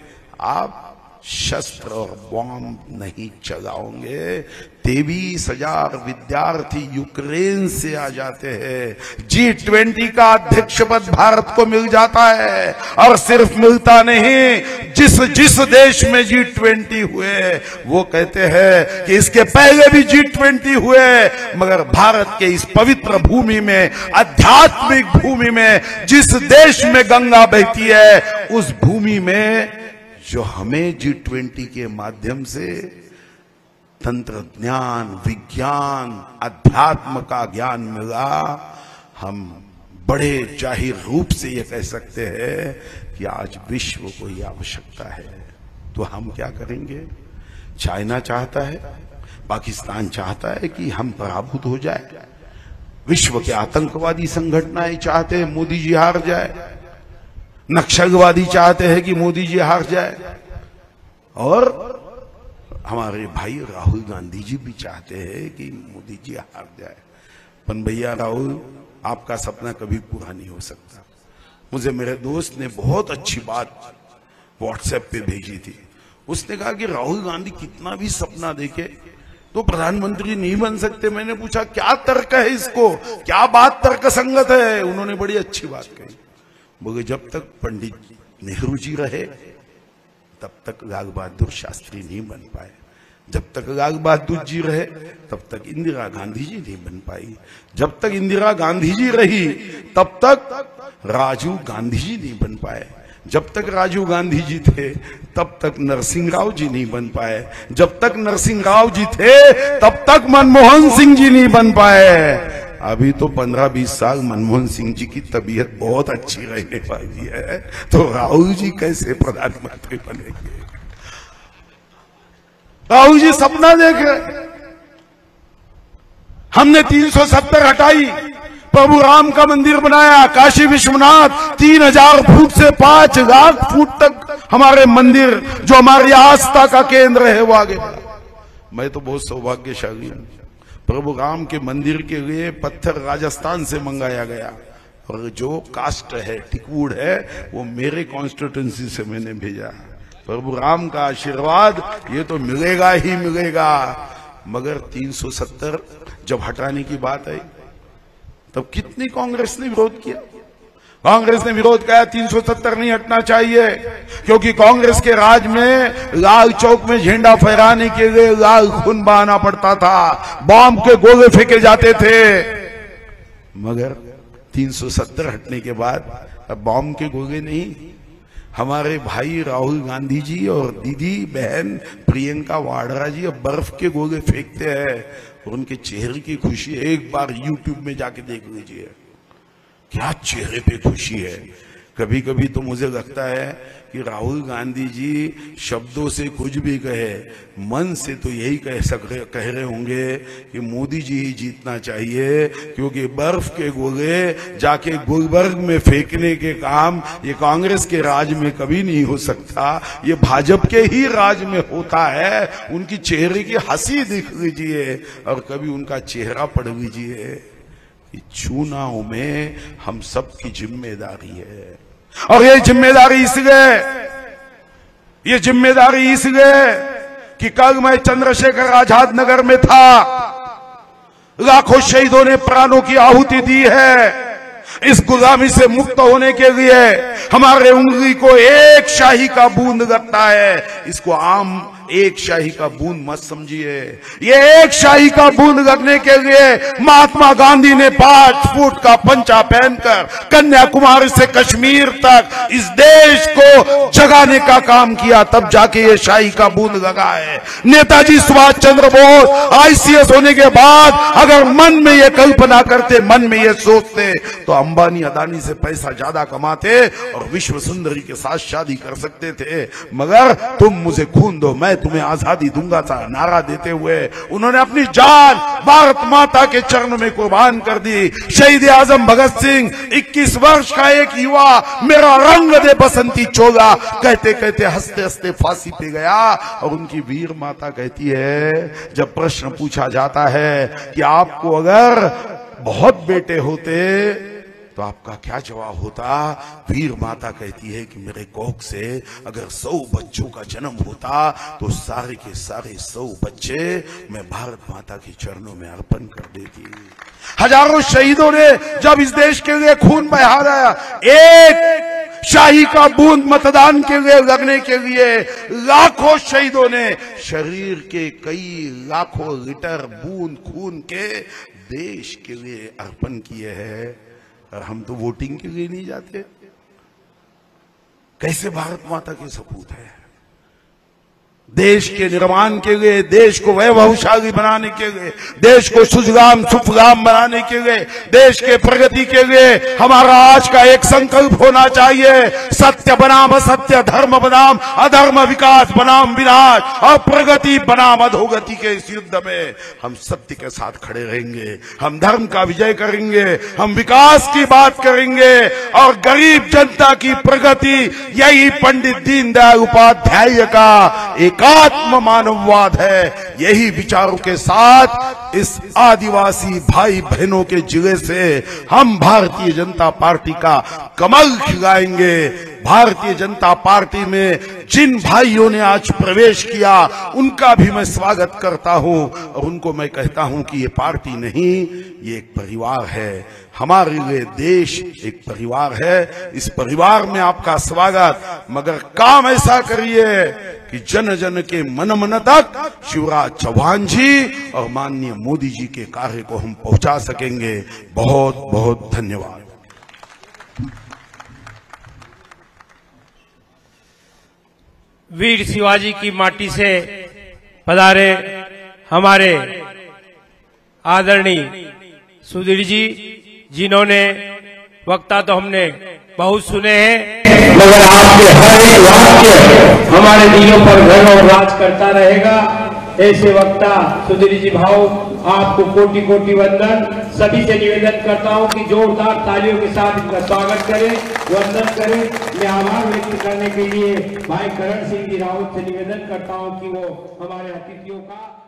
आप शस्त्र और बॉम्ब नहीं चलाओगे। 23,000 विद्यार्थी यूक्रेन से आ जाते हैं। G20 का अध्यक्ष पद भारत को मिल जाता है, और सिर्फ मिलता नहीं, जिस देश में G20 हुए वो कहते हैं कि इसके पहले भी G20 हुए, मगर भारत के इस पवित्र भूमि में, आध्यात्मिक भूमि में, जिस देश में गंगा बहती है, उस भूमि में जो हमें G20 के माध्यम से तंत्र ज्ञान, विज्ञान, अध्यात्म का ज्ञान मिला, हम बड़े जाहिर रूप से ये कह सकते हैं कि आज विश्व को ये आवश्यकता है। तो हम क्या करेंगे? चाइना चाहता है, पाकिस्तान चाहता है कि हम पराभूत हो जाए, विश्व के आतंकवादी संगठनाएं चाहते हैं मोदी जी हार जाए, नक्सलवादी चाहते हैं कि मोदी जी हार जाए, और हमारे भाई राहुल गांधी जी भी चाहते हैं कि मोदी जी हार जाए। पर भैया राहुल, आपका सपना कभी पूरा नहीं हो सकता। मुझे मेरे दोस्त ने बहुत अच्छी बात व्हाट्सएप पे भेजी थी। उसने कहा कि राहुल गांधी कितना भी सपना देखे तो प्रधानमंत्री नहीं बन सकते। मैंने पूछा क्या तर्क है इसको, क्या बात तर्क संगत है? उन्होंने बड़ी अच्छी बात कही, बोले जब तक पंडित नेहरू जी रहे तब तक लाल बहादुर शास्त्री नहीं बन पाए, जब तक लाल बहादुर जी रहे तब तक इंदिरा गांधी जी नहीं बन पाई, जब तक इंदिरा गांधी जी रही तब तक राजीव गांधी जी नहीं बन पाए, जब तक राजीव गांधी जी थे तब तक नरसिंह राव जी नहीं बन पाए, जब तक नरसिंह राव जी थे तब तक मनमोहन सिंह जी नहीं बन पाए। अभी तो 15-20 साल मनमोहन सिंह जी की तबीयत बहुत अच्छी रहने वाली है, तो राहुल जी कैसे प्रधानमंत्री बनेंगे? राहुल जी सपना देख रहे। हमने 370 हटाई, प्रभु राम का मंदिर बनाया, काशी विश्वनाथ 3000 फुट से 5 लाख फुट तक हमारे मंदिर, जो हमारी आस्था का केंद्र है, वो आगे बढ़ा। मैं तो बहुत सौभाग्यशाली हूं। प्रभु राम के मंदिर के लिए पत्थर राजस्थान से मंगाया गया, और जो कास्ट है, टिकवुड है, वो मेरे कॉन्स्टिट्यूंसी से मैंने भेजा। प्रभु राम का आशीर्वाद ये तो मिलेगा ही मिलेगा। मगर 370 जब हटाने की बात आई तब कितनी कांग्रेस ने विरोध किया। कांग्रेस ने विरोध किया, 370 नहीं हटना चाहिए, क्योंकि कांग्रेस के राज में लाल चौक में झंडा फहराने के लिए लाल खून बहाना पड़ता था, बॉम्ब के गोले फेंके जाते थे। मगर 370 हटने के बाद अब बॉम्ब के गोले नहीं, हमारे भाई राहुल गांधी जी और दीदी बहन प्रियंका वाड्रा जी अब बर्फ के गोले फेंकते हैं, और उनके चेहरे की खुशी एक बार यूट्यूब में जाके देख लीजिए, क्या चेहरे पे खुशी है। कभी कभी तो मुझे लगता है कि राहुल गांधी जी शब्दों से कुछ भी कहे, मन से तो यही कह रहे होंगे कि मोदी जी ही जीतना चाहिए, क्योंकि बर्फ के गोले जाके गुलबर्ग में फेंकने के काम ये कांग्रेस के राज में कभी नहीं हो सकता, ये भाजपा के ही राज में होता है। उनकी चेहरे की हंसी देख लीजिए और कभी उनका चेहरा पढ़ लीजिए। चुनाव में हम सब की जिम्मेदारी है, और ये जिम्मेदारी इसलिए कि कल मैं चंद्रशेखर आजाद नगर में था, लाखों शहीदों ने प्राणों की आहुति दी है। इस गुलामी से मुक्त होने के लिए हमारे उंगली को एक शाही का बूंद लगता है, इसको आम एक शाही का बूंद मत समझिए। ये एक शाही का बूंद लगने के लिए महात्मा गांधी ने 5 फुट का पंचा पहनकर कन्याकुमारी से कश्मीर तक इस देश को जगाने का काम किया, तब जाके ये शाही का बूंद लगा है। नेताजी सुभाष चंद्र बोस आईसीएस होने के बाद अगर मन में ये कल्पना करते, मन में ये सोचते, तो अंबानी अदानी से पैसा ज्यादा कमाते और विश्व सुंदरी के साथ शादी कर सकते थे। मगर तुम मुझे खून दो, मैं तुम्हें आजादी दूंगा था नारा देते हुए उन्होंने अपनी जान भारत माता के चरणों में कुर्बान कर दी। शहीद आजम भगत सिंह 21 वर्ष का एक युवा, मेरा रंग दे बसंती चोला कहते कहते हंसते हंसते फांसी पे गया। और उनकी वीर माता कहती है, जब प्रश्न पूछा जाता है कि आपको अगर बहुत बेटे होते तो आपका क्या जवाब होता, वीर माता कहती है कि मेरे कोख से अगर 100 बच्चों का जन्म होता तो सारे के सारे 100 बच्चे मैं भारत माता के चरणों में अर्पण कर देती। हजारों शहीदों ने जब इस देश के लिए खून बहाया, एक शाही का बूंद मतदान के लिए लगने के लिए लाखों शहीदों ने शरीर के कई लाखों लीटर बूंद खून के देश के लिए अर्पण किए हैं। और हम तो वोटिंग के लिए नहीं जाते। कैसे भारत माता के सपूत है? देश के निर्माण के लिए, देश को वैभवशाली बनाने के लिए, देश को सुजलाम सुफलाम बनाने के लिए, देश के प्रगति के लिए हमारा आज का एक संकल्प होना चाहिए, सत्य बनाम असत्य, धर्म बनाम अधर्म, विकास बनाम विनाश और प्रगति बनाम अधोगति के इस युद्ध में हम सत्य के साथ खड़े रहेंगे। हम धर्म का विजय करेंगे, हम विकास की बात करेंगे और गरीब जनता की प्रगति, यही पंडित दीनदयाल उपाध्याय का एकात्म मानववाद है। यही विचारों के साथ इस आदिवासी भाई बहनों के जिले से हम भारतीय जनता पार्टी का कमल खिलाएंगे। भारतीय जनता पार्टी में जिन भाइयों ने आज प्रवेश किया उनका भी मैं स्वागत करता हूं और उनको मैं कहता हूं कि ये पार्टी नहीं, ये एक परिवार है। हमारे लिए देश एक परिवार है। इस परिवार में आपका स्वागत, मगर काम ऐसा करिए कि जन जन के मन मन तक शिवराज चौहान जी और माननीय मोदी जी के कार्य को हम पहुंचा सकेंगे। बहुत बहुत धन्यवाद। वीर शिवाजी की माटी से पधारे हमारे आदरणीय सुधीर जी, जिन्होंने वक्ता तो हमने बहुत सुने हैं, मगर आपके हर एक वाक्य हमारे दिलों पर घर और राज करता रहेगा। ऐसे वक्ता सुधीर जी भाव, आपको कोटि कोटि वंदन। सभी से निवेदन करता हूं कि जोरदार तालियों के साथ इनका स्वागत करें, वंदन करें। मैं आभार व्यक्त करने के लिए भाई करण सिंह जी रावत से निवेदन करता हूं कि वो हमारे अतिथियों का